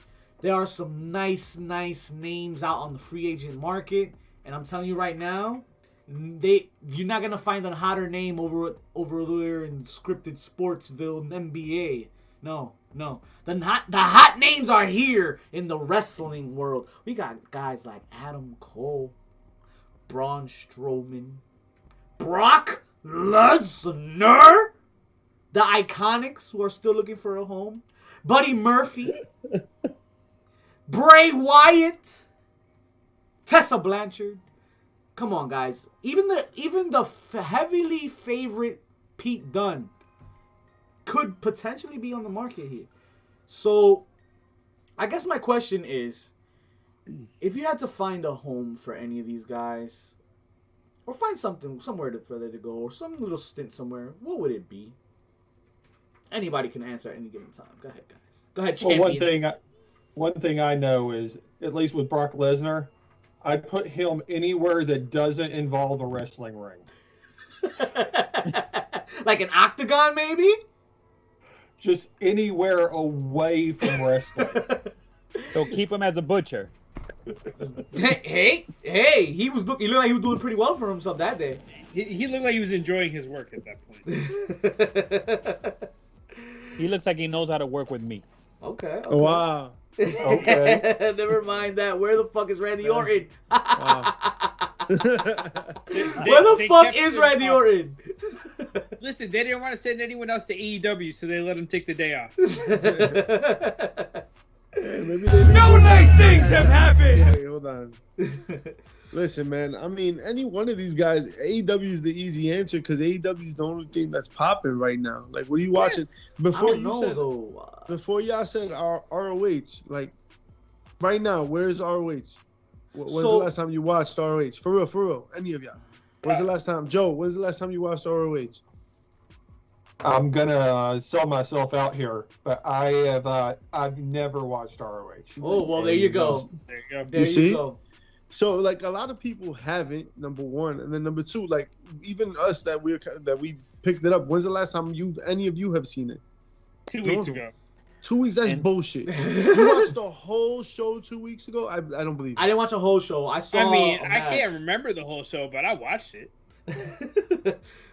There are some nice names out on the free agent market, and I'm telling you right now. You're not gonna find a hotter name over there in scripted Sportsville NBA. No. The hot names are here in the wrestling world. We got guys like Adam Cole, Braun Strowman, Brock Lesnar, the Iconics who are still looking for a home, Buddy Murphy, Bray Wyatt, Tessa Blanchard. Come on, guys. Even the heavily favorite Pete Dunne could potentially be on the market here. So, I guess my question is, if you had to find a home for any of these guys, or find somewhere for them to go, or some little stint somewhere, what would it be? Anybody can answer at any given time. Go ahead, guys. Go ahead, champions. Well, one thing I know is, at least with Brock Lesnar, I'd put him anywhere that doesn't involve a wrestling ring. Like an octagon, maybe? Just anywhere away from wrestling. So keep him as a butcher. Hey! He looked like he was doing pretty well for himself that day. He looked like he was enjoying his work at that point. He looks like he knows how to work with me. Okay. Wow. Okay. Never mind that. Where the fuck is Randy Orton? Wow. Where the fuck is Randy Orton? Listen, they didn't want to send anyone else to AEW, so they let him take the day off. Yeah, maybe they No nice things have happened. Wait, hold on. Listen, man. I mean, any one of these guys, AEW is the easy answer because AEW is the only thing that's popping right now. Like, what are you watching? Before y'all said ROH, like, right now, where's ROH? When's the last time you watched ROH? For real, any of y'all? When's the last time, Joe? When's the last time you watched ROH? I'm gonna sell myself out here, but I've never watched ROH. Oh well, there you go. There you go. There you go. So like a lot of people haven't, number one, and then number two, like even us that we picked it up. When's the last time any of you have seen it? 2 weeks ago. 2 weeks? That's bullshit. You watched the whole show 2 weeks ago? I don't believe it. I didn't watch a whole show. I saw. I mean, I can't remember the whole show, but I watched it.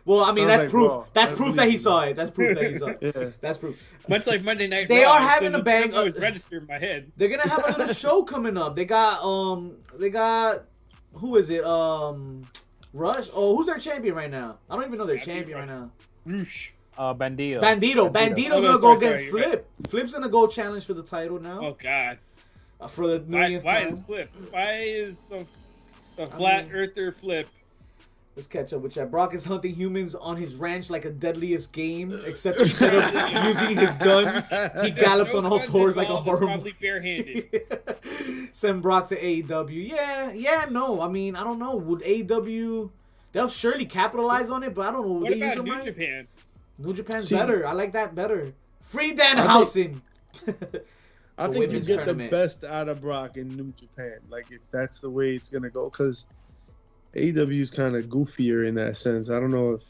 Well, I mean, Sounds that's like proof. Raw. That's I proof believe that he you. saw it. That's proof that he saw it. Yeah. That's proof. Much like Monday Night They Raw, are having so a bang. it was registered in my head. They're gonna have a little show coming up. They got who is it? Rush. Oh, who's their champion right now? I don't even know their champion right now. Roosh. Bandito. Bandito's Oh, gonna no, go sorry, against Flip. Flip's gonna go challenge for the title now. Oh God. For the millionth Why time. is Flip? Why is the flat earther Flip? Let's catch up with that. Brock is hunting humans on his ranch like a deadliest game, except instead of using his guns, he gallops on all fours like a horror Probably barehanded. Send Brock to AEW. Yeah, no. I mean, I don't know. Would AEW... They'll surely capitalize on it, but I don't know. What They about use New them Japan? New Japan's See, better. I like that better. Free Danhausen. I think you women's get tournament. the best out of Brock in New Japan. Like, if that's the way it's going to go. Because AEW is kind of goofier in that sense. I don't know if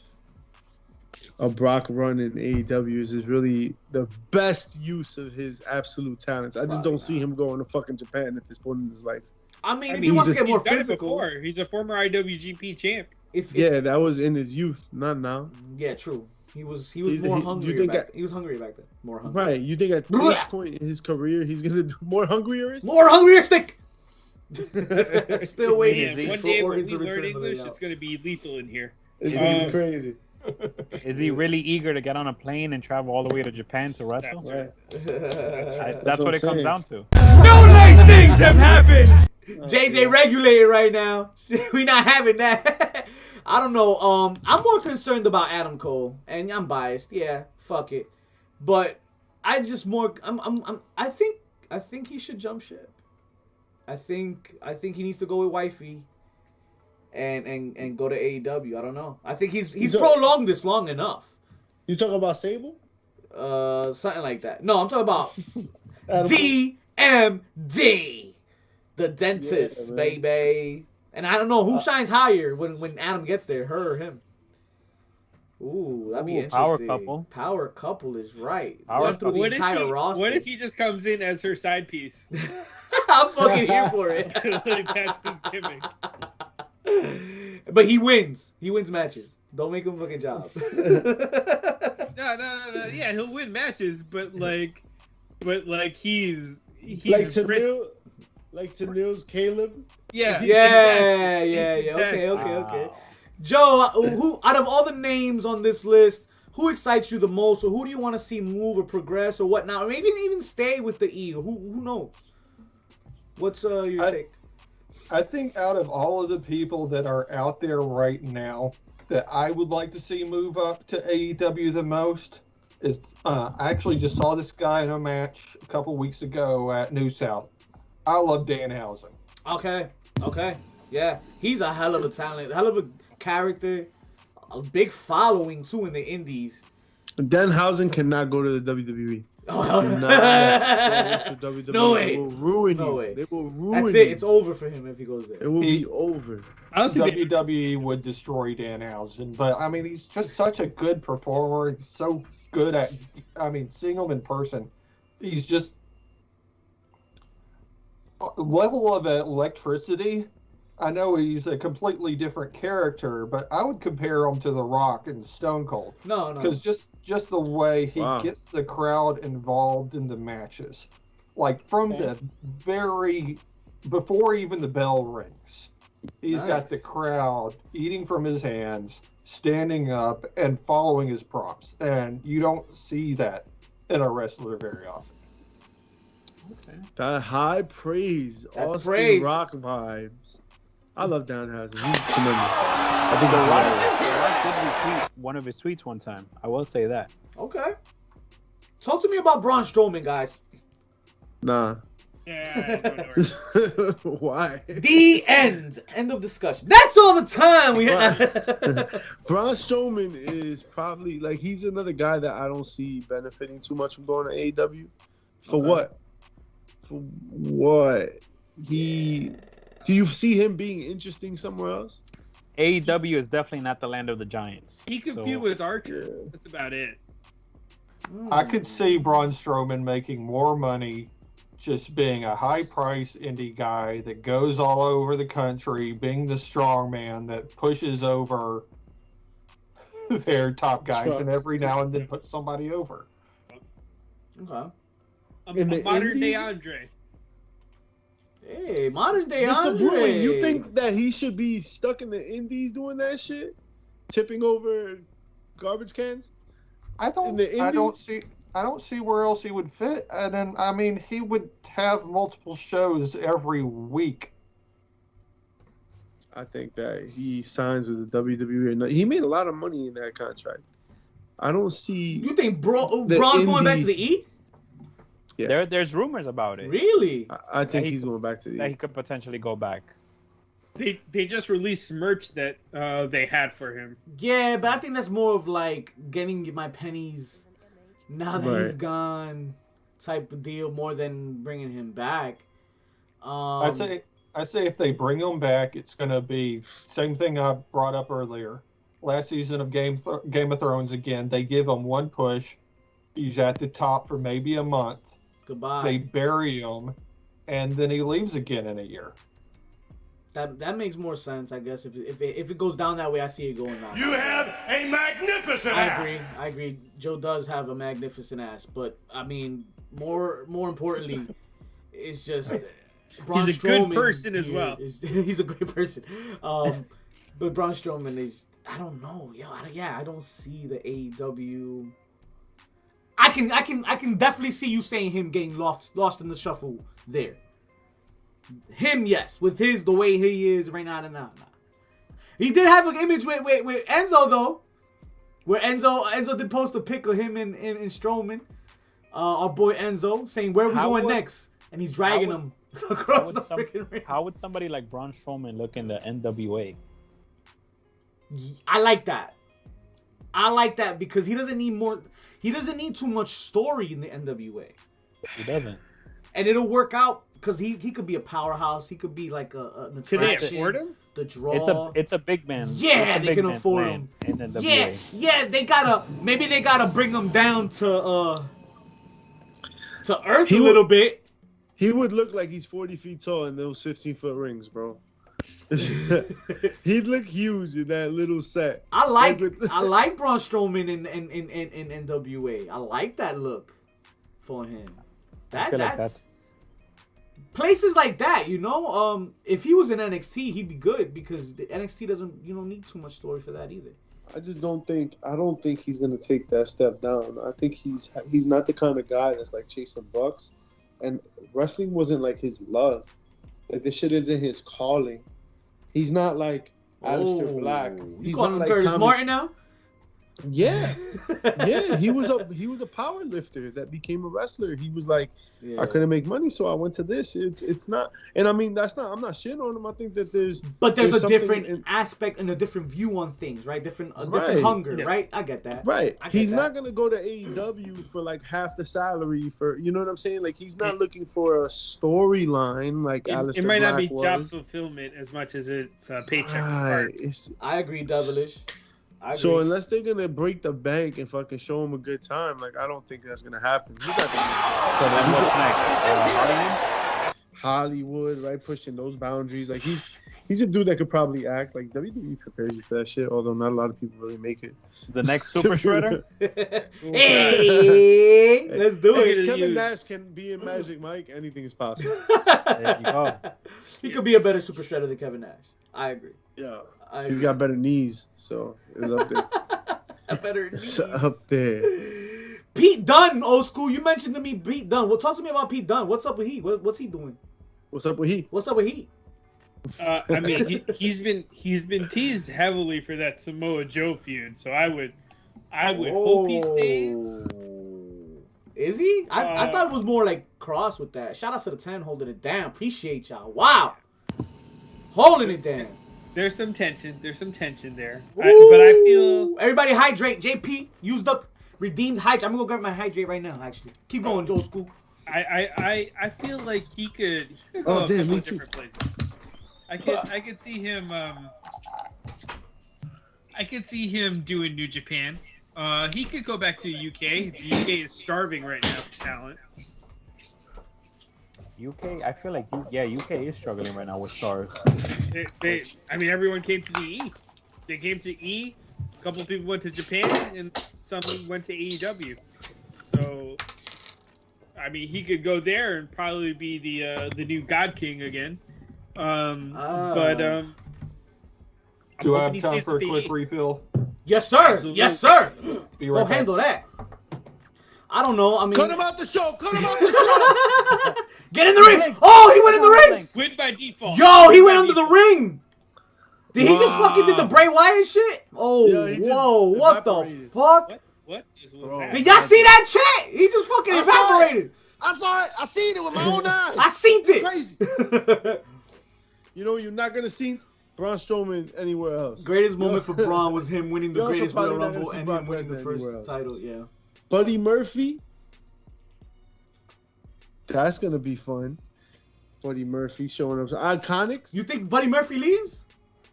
a Brock run in AEW is really the best use of his absolute talents. I just don't see him going to fucking Japan at this point in his life. I mean, if he wants to get more he's done it physical... before. He's a former IWGP champ. Yeah, that was in his youth, not now. Yeah, true. He was more hungry. He was hungry back then. More hungry. Right. You think at this point in his career he's gonna do more hungrier? More hungrier-istic! Still Man, waiting one for day when Orton we to learn return to English, the it's going to be lethal in here. It's gonna be crazy. Is he really eager to get on a plane and travel all the way to Japan to wrestle? That's Right. That's what it comes saying. down to. No nice things have happened. JJ regulated right now. We not having that. I don't know. I'm more concerned about Adam Cole, and I'm biased. Yeah, fuck it. But I just more. I think he should jump ship. I think he needs to go with wifey. And go to AEW. I don't know. I think he's prolonged this long enough. You talking about Sable? Something like that. No, I'm talking about Adam DMD, the dentist, Yeah, baby. And I don't know who shines higher when Adam gets there, her or him. Ooh, that'd be interesting. Power couple. Power couple is right. Power Went through the What entire roster. What if he just comes in as her side piece? I'm fucking here for it. Like, that's his gimmick. But he wins. He wins matches. Don't make him fucking job. No. Yeah, he'll win matches, but like he's like Tennille's Caleb. Yeah. Yeah. Exactly. Okay. Joe, who out of all the names on this list, who excites you the most, or who do you want to see move or progress or whatnot, or maybe even stay with the E? Who knows? What's your take? I think out of all of the people that are out there right now that I would like to see move up to AEW the most is I actually just saw this guy in a match a couple weeks ago at New South. I love Danhausen. Okay. Yeah. He's a hell of a talent, hell of a character, a big following too in the indies. Danhausen cannot go to the WWE. Oh, Do not go to WWE. No way. They will ruin No you. way. They will ruin That's you. it. It's over for him if he goes there. It will be over. I don't think they, WWE would destroy Danhausen, but I mean, he's just such a good performer. He's so good at, I mean, seeing him in person, he's just level of electricity. I know he's a completely different character, but I would compare him to The Rock and Stone Cold. No. Because just the way he Wow. gets the crowd involved in the matches, like from the very before even the bell rings, he's got the crowd eating from his hands, standing up, and following his prompts, and you don't see that in a wrestler very often. That high praise, That's Austin praise. Rock vibes. I love Danhausen. He's tremendous. I think that's hilarious. did retweet one of his tweets one time. I will say that. Okay. Talk to me about Braun Strowman, guys. Nah. yeah, I don't know. Why? The end. End of discussion. That's all the time we have. Braun Strowman is probably like he's another guy that I don't see benefiting too much from going to AEW. For Okay. what? For what? Do you see him being interesting somewhere else? AEW is definitely not the land of the giants. He could So- feud with Archer. Yeah. That's about it. I could see Braun Strowman making more money just being a high-priced indie guy that goes all over the country, being the strong man that pushes over their top guys and Trucks. every now and then puts somebody over. Okay. In the A modern day indies? Andre. Hey, modern day Mr. Andre. Brewing, you think that he should be stuck in the indies doing that shit? Tipping over garbage cans? I don't see where else he would fit. And then I mean he would have multiple shows every week. I think that he signs with the WWE. And he made a lot of money in that contract. I don't see. You think Braun's The going back to indie- the E? Yeah. There's rumors about it Really? I think he he's could- going back to that he the. could potentially go back. They just released merch that they had for him. Yeah, but I think that's more of like getting my pennies now that he's Right. gone type of deal more than bringing him back. I say if they bring him back, it's going to be same thing I brought up earlier. Last season of Game of Thrones again, they give him one push. He's at the top for maybe a month. Goodbye. They bury him, and then he leaves again in a year. That makes more sense, I guess. If it goes down that way, I see it going down. You have a magnificent ass. I agree. Joe does have a magnificent ass, but I mean, more importantly, it's just Braun He's a good Strowman person as here well. he's a great person. But Braun Strowman is, I don't know, I don't see the AEW. I can definitely see you saying him getting lost in the shuffle there. Him, yes, with the way he is right now. Nah. He did have an image with Enzo though, where Enzo did post a pic of him and Strowman, our boy Enzo, saying where we going next, and he's dragging him across the freaking ring. How would somebody like Braun Strowman look in the NWA? I like that because he doesn't need too much story in the NWA. He doesn't. And it'll work out because he could be a powerhouse. He could be like an Can they attraction. afford him? The draw. It's a big man. Yeah, It's a they big can man's afford land him. in NWA. Yeah, they gotta bring him down to earth a little bit. He would look like he's 40 feet tall in those 15-foot rings, bro. He'd look huge in that little set. I like Braun Strowman in NWA. I like that look for him. I feel like that's places like that, you know. If he was in NXT, he'd be good because the NXT doesn't, need too much story for that either. I just don't think he's gonna take that step down. I think he's not the kind of guy that's like chasing bucks, and wrestling wasn't like his love. Like this shit isn't his calling. He's not like Aleister Black. You He's calling not him like Curtis Tommy. Martin now? Yeah, he was a power lifter that became a wrestler. He was like, I couldn't make money, so I went to this. It's not, and I mean I'm not shitting on him. I think that there's a different aspect and a different view on things, right? Different hunger, right? I get that. Right. He's not gonna go to AEW for like half the salary for, you know what I'm saying? Like he's not looking for a storyline like Aleister It might not Black be was. job fulfillment as much as it's paycheck. Right. I agree, Devilish. So unless they're gonna break the bank and fucking show him a good time, like I don't think that's gonna happen. He's not gonna. So then what's next? Hollywood, right? Pushing those boundaries. Like he's a dude that could probably act. Like WWE prepares you for that shit, although not a lot of people really make it. The next Super Shredder? Hey, let's do it. Kevin Nash can be in Magic Mike. Anything is possible. There you go. He could be a better Super Shredder than Kevin Nash. I agree. Yeah. I He's agree. got better knees, so it's up there. Better It's up there. Pete Dunne, old school. You mentioned to me Pete Dunne. Well, talk to me about Pete Dunne. What's up with he? What's he doing? What's up with he? What's up with he? I mean, he's been teased heavily for that Samoa Joe feud, so I would hope he stays. Is he? I thought it was more like cross with that. Shout out to the 10 holding it down. Appreciate y'all. Wow. Holding it down. There's some tension. there. But I feel Everybody hydrate. JP used up redeemed hydrate. I'm gonna go grab my hydrate right now. Actually, keep going, Joe School. I feel like he could go Oh, a damn, couple me of too. different places. I could see him. I could see him doing New Japan. He could go back to UK. The UK is starving right now for talent. UK, I feel like UK is struggling right now with stars. I mean, everyone came to the E. They came to E. A couple of people went to Japan, and some went to AEW. So, I mean, he could go there and probably be the new God King again. Do I have time for a quick refill? Yes, sir. Absolutely. Yes, sir. Be Go right back. handle that. I don't know. I mean, Cut him out the show. Cut him out the show. get in the ring. Oh, he went in the ring. Win by default. Yo, he Win went by under the default. ring. Did he just Wow. fucking did the Bray Wyatt shit? Oh, Yeah, he just whoa, what the evaporated. fuck? What is Bro. what's Did happening? y'all see that chat? He just fucking I saw it. evaporated. I saw it. I seen it with my own eyes. I seen it. Crazy. You know, you're not gonna see Braun Strowman anywhere else. Greatest moment for Braun was him winning the You're also greatest Royal probably not gonna Rumble see and Brock him winning the Lesnar first anywhere else. title. Yeah. Buddy Murphy. That's gonna be fun. Buddy Murphy showing up. Iconics. You think Buddy Murphy leaves?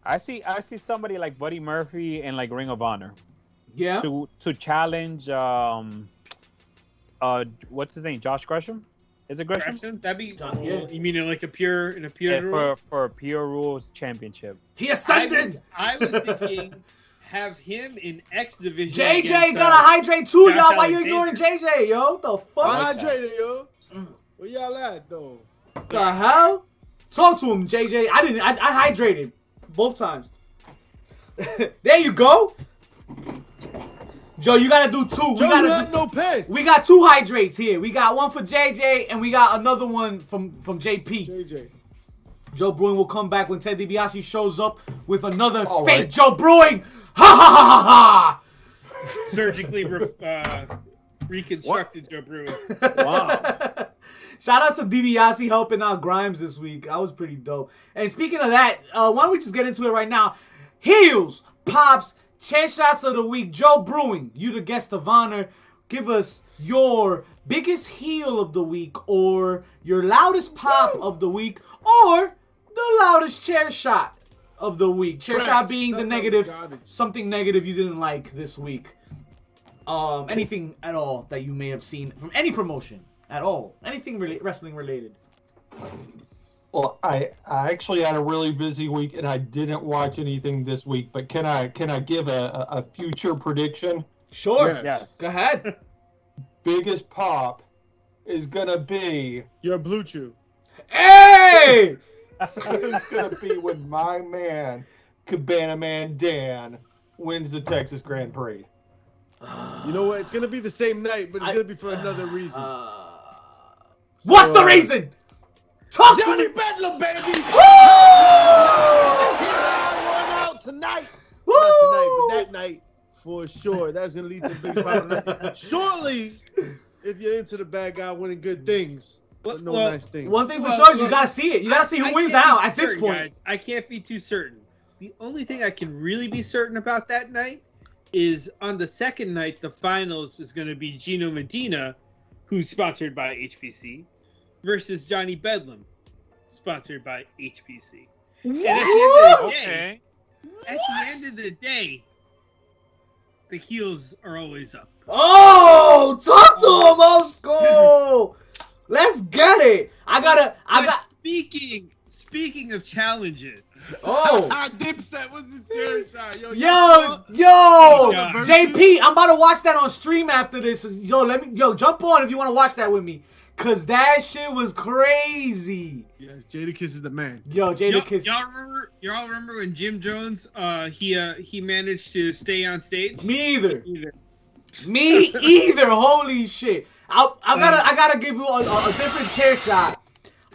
I see somebody like Buddy Murphy and like Ring of Honor Yeah. to challenge what's his name? Josh Gresham? Is it Gresham? Gresham? That'd be. Yeah. You mean in a pure Yeah, rules? for Pure Rules Championship. He ascended. I was thinking have him in X division. JJ against, gotta hydrate too, Josh y'all. Why you Alexander. ignoring JJ, yo? The fuck? I hydrated, yo. Where y'all at, though? The hell? Talk to him, JJ. I hydrated both times. There you go. Joe, you gotta do two. Joe, you have no pants. We got two hydrates here. We got one for JJ and we got another one from JP. JJ. Joe Brewing will come back when Ted DiBiase shows up with another All fake right. Joe Brewing. Ha ha ha ha surgically reconstructed Joe Brewing. ha. Shout out to DiBiase helping out Grimes this week. That was pretty dope. And speaking of that, why don't we just get into it right now? Heels, pops, chance shots of the week. Joe Brewing, you the guest of honor. Give us your biggest heel of the week, or your loudest pop of the week, or the loudest chair shot of the week. Chair Trash. shot being the Something negative, garbage. something negative you didn't like this week. Anything at all that you may have seen from any promotion at all. Anything wrestling related. Well, I actually had a really busy week and I didn't watch anything this week. But can I give a future prediction? Sure. Yes. Go ahead. Biggest pop is gonna be You're a blue chew. Hey! it's gonna be when my man Cabana Man Dan wins the Texas Grand Prix. You know what? It's gonna be the same night, but it's gonna be for another reason. What's the reason? Talk to Johnny me. Bedlam, baby! Woo! One out tonight. Woo! Not tonight, but that night. for sure. That's gonna lead to the biggest pop of the night. Shortly, if you're into the bad guy winning good things, but no nice things. One thing for sure is you gotta see it. You gotta see who wins out at this point. Guys, I can't be too certain. The only thing I can really be certain about that night is on the second night, the finals is going to be Gino Medina, who's sponsored by HPC, versus Johnny Bedlam, sponsored by HPC. And at the end of the day, the heels are always up. Oh, talk to him, old school. Let's get it. Speaking of challenges. Oh. Dipset was his chair shot. Yo, JP, I'm about to watch that on stream after this. Yo, jump on if you want to watch that with me. Cause that shit was crazy. Yes, Jadakiss is the man. Yo, Jadakiss. Y'all remember when Jim Jones he managed to stay on stage? Me either. Me either. Holy shit. I gotta give you a different chair shot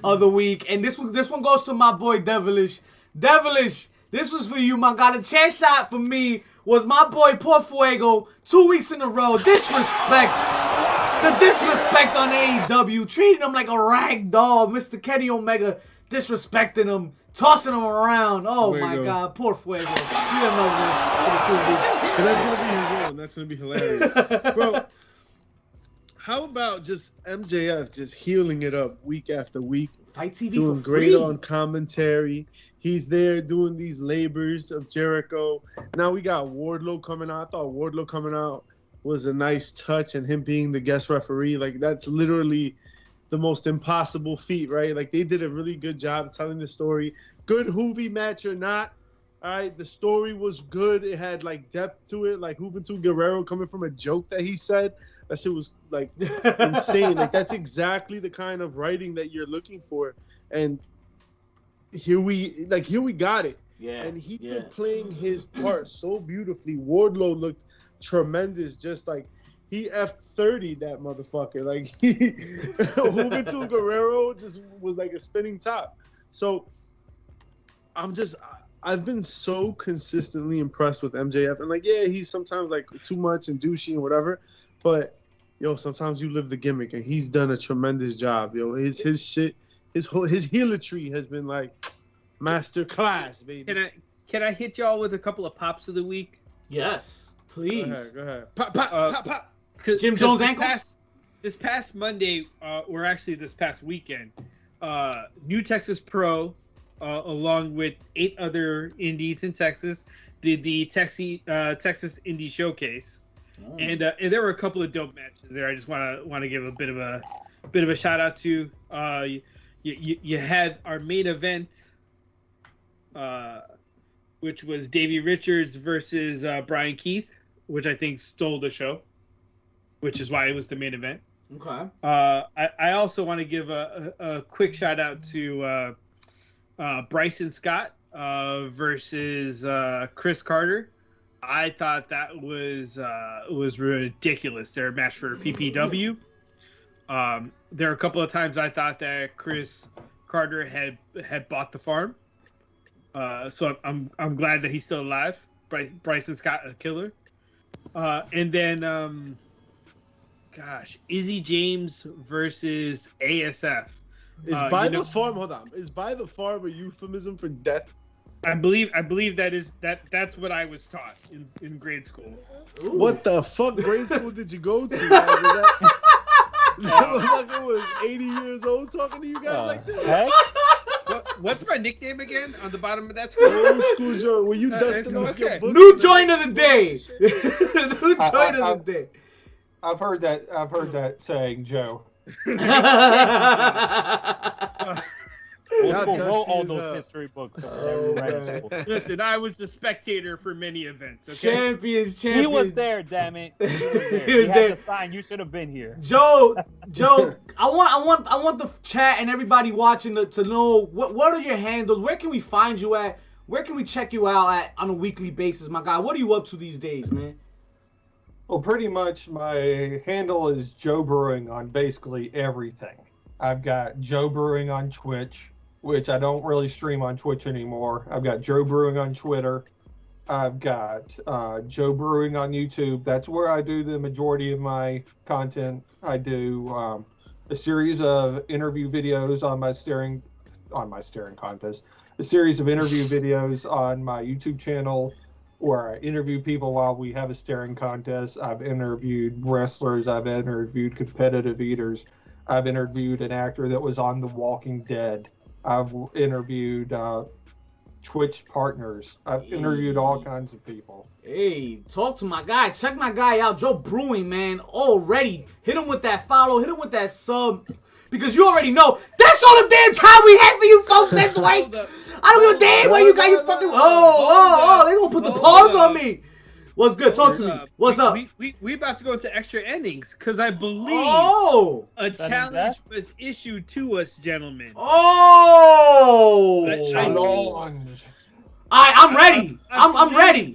of the week, and this one goes to my boy Devilish. Devilish, this was for you, my guy. The chair shot for me was my boy Porfuego 2 weeks in a row. Disrespect. The disrespect on AEW, treating him like a rag doll. Mr. Kenny Omega disrespecting him, tossing him around. Oh my God, Porfuego. You don't know and that's gonna be his role. That's gonna be hilarious, bro. How about just MJF just healing it up week after week? Fight TV doing for great free. on commentary. He's there doing these labors of Jericho. Now we got Wardlow coming out. I thought Wardlow coming out was a nice touch, and him being the guest referee, like that's literally the most impossible feat, right? Like they did a really good job telling the story. Good Hoovy match or not, all right, the story was good. It had like depth to it, like Juventud Guerrero coming from a joke that he said. That shit was like insane. Like that's exactly the kind of writing that you're looking for. And here we got it. Yeah. And he's been playing his part so beautifully. Wardlow looked tremendous, just like he F30 that motherfucker. Like Juventud Guerrero just was like a spinning top. So I've been so consistently impressed with MJF, and like, yeah, he's sometimes like too much and douchey and whatever, but yo, sometimes you live the gimmick, and he's done a tremendous job. Yo, his shit, his healertree has been like master class, baby. Can I hit y'all with a couple of pops of the week? Yes, please. Go ahead. Pop. Jim Jones ankles. This past Monday, or actually this past weekend, New Texas Pro, along with 8 other indies in Texas, did the Texas Indie Showcase, and there were a couple of dope matches there. I just want to give a bit of a shout out to. You had our main event, which was Davey Richards versus Brian Keith, which I think stole the show, which is why it was the main event. Okay. I also want to give a quick shout out to Bryson Scott versus Chris Carter. I thought that was ridiculous. Their match for PPW. There are a couple of times I thought that Chris Carter had bought the farm. So I'm glad that he's still alive. Bryson Scott, a killer. And then Izzy James versus ASF. Is by the farm? Hold on. Is by the farm a euphemism for death? I believe that's what I was taught in grade school. Ooh. What the fuck grade school did you go to? That motherfucker was 80 years old talking to you guys like this. Heck? What's my nickname again on the bottom of that screen? Old school Joe. Were you dusting off your book? New joint of the day. New joint of the day. I've heard that saying, Joe. We'll roll all those history books over there. Listen, I was a spectator for many events. Okay? Champions. He was there, damn it. He was there. He had the sign. You should have been here. Joe, I want the chat and everybody watching to know what are your handles? Where can we find you at? Where can we check you out at on a weekly basis, my guy? What are you up to these days, man? Well, pretty much my handle is Joe Brewing on basically everything. I've got Joe Brewing on Twitch, which I don't really stream on Twitch anymore. I've got Joe Brewing on Twitter. I've got Joe Brewing on YouTube. That's where I do the majority of my content. I do a series of interview videos on my staring contest. A series of interview videos on my YouTube channel where I interview people while we have a staring contest. I've interviewed wrestlers. I've interviewed competitive eaters. I've interviewed an actor that was on The Walking Dead. I've interviewed Twitch partners. I've interviewed all kinds of people. Hey, talk to my guy. Check my guy out, Joe Brewing, man. Already. Hit him with that follow. Hit him with that sub. Because you already know that's all the damn time we have for you folks this week. I don't give a damn where you got your fucking. They gonna put the pause on me. What's good? Talk to me. What's up? We about to go into extra endings because I believe a challenge was issued to us, gentlemen. Challenge. I'm ready. I'm ready.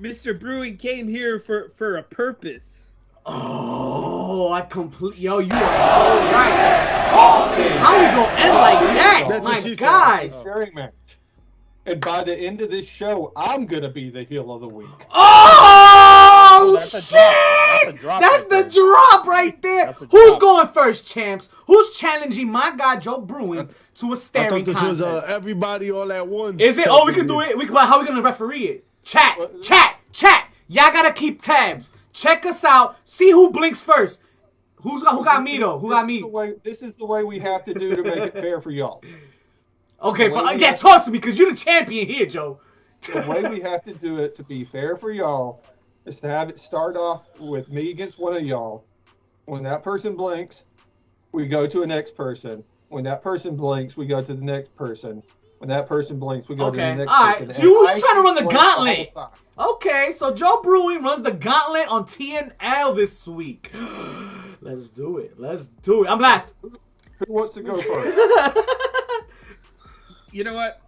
Mr. Brewing came here for a purpose. Oh, I completely. Yo, you are so right. How we gonna end like that? That's My what she guys. said. Staring match. And by the end of this show, I'm gonna be the heel of the week. Oh, That's a shit! drop. That's the drop right there. That's a Who's drop. going first, champs? Who's challenging my guy Joe Brewing to a I staring thought this contest? was everybody all at once. Is it? Oh, we can do it. How we gonna referee it? Chat. Y'all gotta keep tabs. Check us out. See who blinks first. Who got me though? Who got me? This is the way we have to do to make it fair for y'all. Okay, talk to me because you're the champion here, Joe. The way we have to do it to be fair for y'all is to have it start off with me against one of y'all. When that person blinks, we go to the next person. When that person blinks, we go to the next person. When that person blinks, we go to the next all right. person. So you And trying to run the blink gauntlet. whole time. Okay, so Joe Brewing runs the gauntlet on TNL this week. Let's do it. I'm last. Who wants to go first? You know what?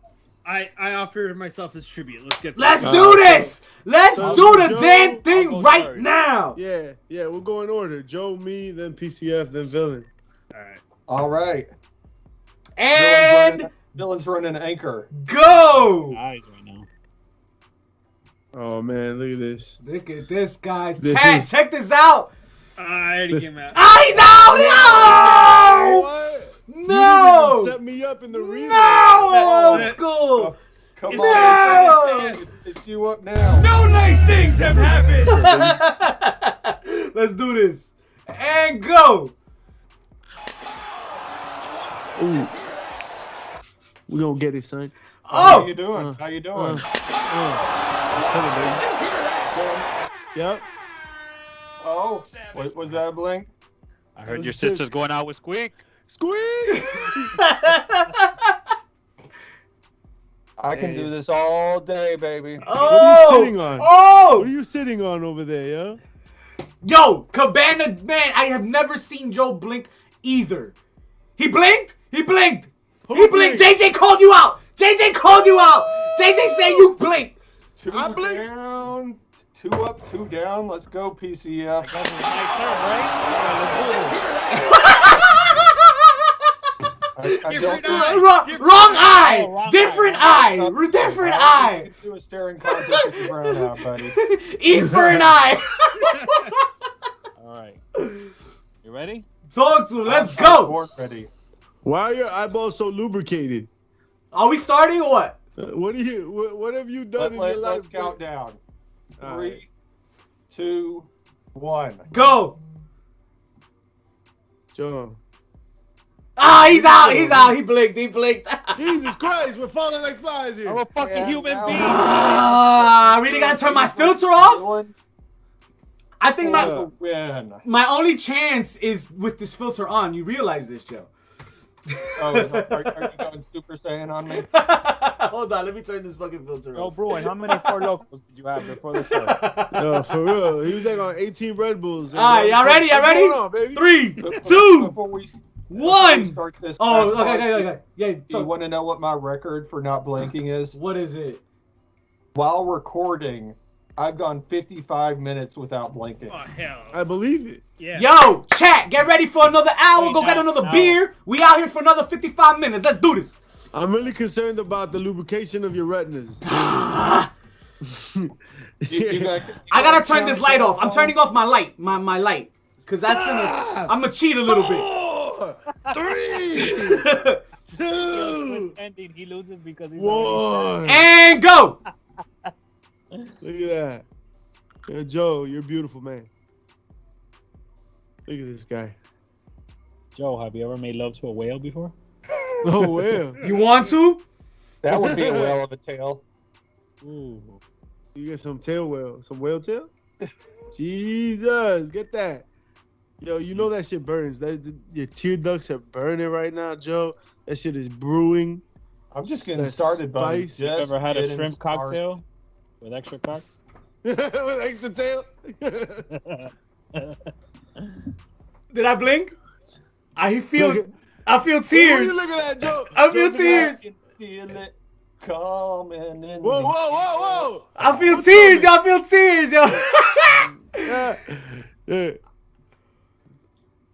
I offer myself as tribute. Let's get. Let's do this. Let's so do the Joe, damn thing I'll go right first. now. Yeah, we'll go in order. Joe, me, then PCF, then Villain. All right. All right. And Dylan's running anchor. go. Eyes right now. Oh man, look at this. Look at this, guys. This Chat, is- check this out. I already came out. He's out. What? No. You No. didn't even set me up in the rematch. No, old school. Come No. on. It's you up now. No nice things have happened. Let's do this. And go. Ooh. We gonna get it, son. How Oh. you doing? How you doing? Yep. Oh, was that a blink? I heard your sister's going out with Squeak. Squeak! I can do this all day, baby. What are you sitting on? Oh. What are you sitting on over there, yo? Yo, Cabana, man, I have never seen Joe blink either. He blinked? He blinked. He blinked. JJ called you out. JJ called you out. JJ said you blinked. Two I blink. down, 2 up, 2 down. Let's go, PCF. That's my turn, right? I Different don't eye. Wrong eye. wrong Different eye. eye. Different I eye. don't think you can do a staring contest with your brown out, buddy. E for an eye. All right. You ready? Talk to. Let's I'm go. born ready. Why are your eyeballs so lubricated? Are we starting or what? What have you done in your life? Let's count down. All 3, right. 2, 1. Go. Joe. He's out. He's out. He blinked. He blinked. Jesus Christ, we're falling like flies here. I'm a fucking human now- being. I really gotta turn my filter off. Dylan, I think for the win. my only chance is with this filter on. You realize this, Joe? Oh, are you going Super Saiyan on me? Hold on, let me turn this fucking filter Joe off. Brewing, how many Four Locos did you have before the show? No, for real. He was like on 18 Red Bulls. All right, y'all ready? Y'all What's ready? going on, baby? 3, Before 2, we 1. start this. Oh, fast okay. talk, Yeah. Do you want to know what my record for not blinking is? What is it? While recording, I've gone 55 minutes without blinking. Oh hell. I believe it. Yeah. Yo, chat, get ready for another hour. Wait, Go get no, another no. beer. We out here for another 55 minutes. Let's do this. I'm really concerned about the lubrication of your retinas. I gotta turn this light off. I'm turning off my light. My light. Cause that's gonna. I'm gonna cheat a little bit. 3, 2, ending. He loses because he's 1. And go. Look at that. Yeah, Joe, you're beautiful, man. Look at this guy. Joe, have you ever made love to a whale before? Oh, well. You want to? That would be a whale of a tail. Ooh. You get some tail whale. Some whale tail? Jesus, get that. Yo, you know that shit burns. Your tear ducts are burning right now, Joe. That shit is brewing. I'm just getting That started, buddy. spice. You ever had a getting shrimp started. cocktail with extra cock? With extra tail? Did I blink? I feel tears. What are you looking at, Joe? I feel Joe, tears. I can feel it coming in. Whoa, whoa, whoa, whoa. I feel tears, y'all. Feel tears, yo. Yeah.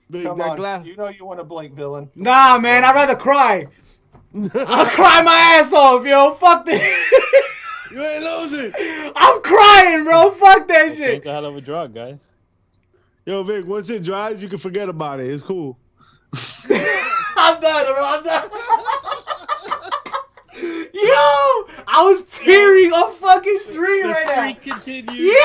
Big, Come that on, glass. you know you want to blink, villain. Nah, man. I'd rather cry. I'll cry my ass off, yo. Fuck this. You ain't losing. I'm crying, bro. Fuck that It's shit. a hell of a drug, guys. Yo, Vic, once it dries, you can forget about it. It's cool. I'm done, bro. I'm done. Yo, I was tearing off fucking stream The right now. streak continues.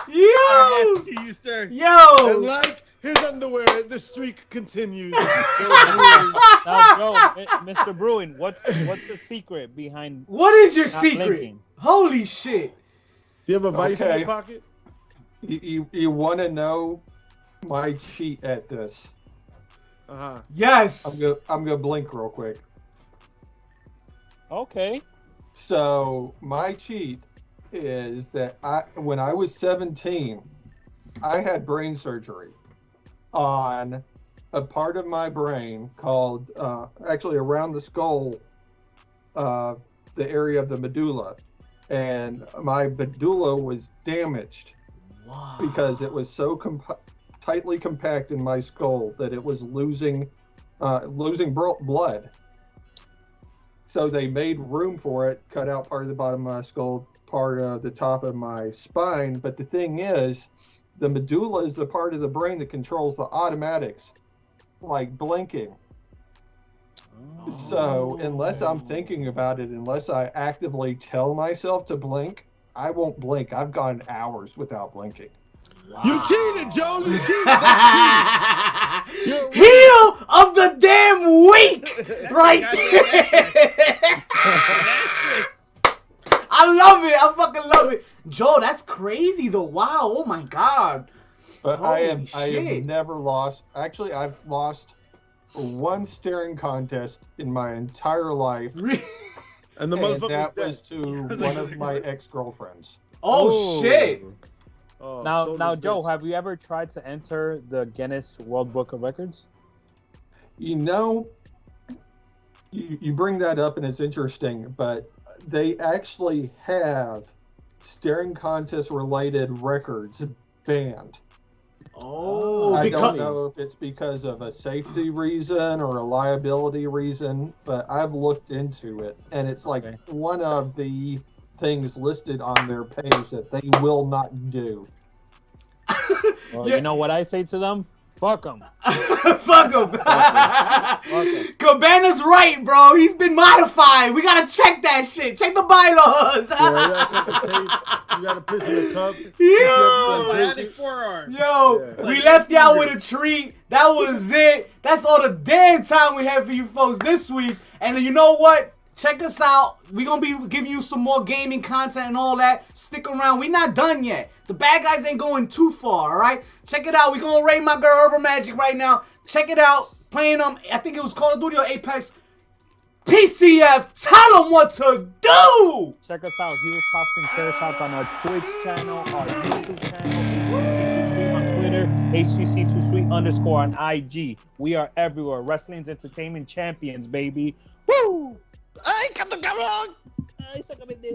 Yo, Next to you, sir. And yo. like his underwear, the streak continues. Now, Joe, Mr. Brewing, what's the secret behind What is your not secret? blinking? Holy shit. Do you have a vice in Okay. your pocket? You want to know my cheat at this? Uh-huh. Yes. I'm gonna blink real quick. Okay. So my cheat is that when I was 17, I had brain surgery on a part of my brain called actually around the skull, the area of the medulla, and my medulla was damaged Wow. because it was so tightly compact in my skull that it was losing blood. So they made room for it, cut out part of the bottom of my skull, part of the top of my spine. But the thing is, the medulla is the part of the brain that controls the automatics, like blinking. So unless I'm thinking about it, unless I actively tell myself to blink, I won't blink. I've gone hours without blinking. You cheated, Joe. You cheated. That's cheating. Heel of the damn week, right there. Asterisks. I love it. I fucking love it. Joe, that's crazy though. Wow. Oh my God. But Holy I have shit. never lost. Actually, I've lost one staring contest in my entire life, And the and motherfucker's that dead. was to one of my ex-girlfriends. Oh shit. Oh, Now, shoulders Joe, hurts. have you ever tried to enter the Guinness World Book of Records? You know, you bring that up and it's interesting, but they actually have staring contest related records banned. Oh, I because don't know if it's because of a safety reason or a liability reason, but I've looked into it, and it's like Okay. one of the things listed on their page that they will not do. Well, Yeah. you know what I say to them? Fuck them. fuck him. Cabana's right, bro. He's been modified. We gotta check that shit. Check the bylaws. Yeah, you gotta check the tape. You gotta piss in the cup. Yo. Bionic forearm. Yo, Yeah. we left y'all with a treat. That was it. That's all the damn time we have for you folks this week. And you know what? Check us out. We're going to be giving you some more gaming content and all that. Stick around. We're not done yet. The bad guys ain't going too far, all right? Check it out. We're going to raid my girl Herbal Magic right now. Check it out. Playing I think it was Call of Duty or Apex. PCF, tell them what to do. Check us out. Heroes, Pops, and Chair Shots on our Twitch channel, our YouTube channel, HGC2Sweet on Twitter, HGC2Sweet_ on IG. We are everywhere. Wrestling's entertainment champions, baby. Woo! ¡Ay, canto cabrón! ¡Ay, sácame de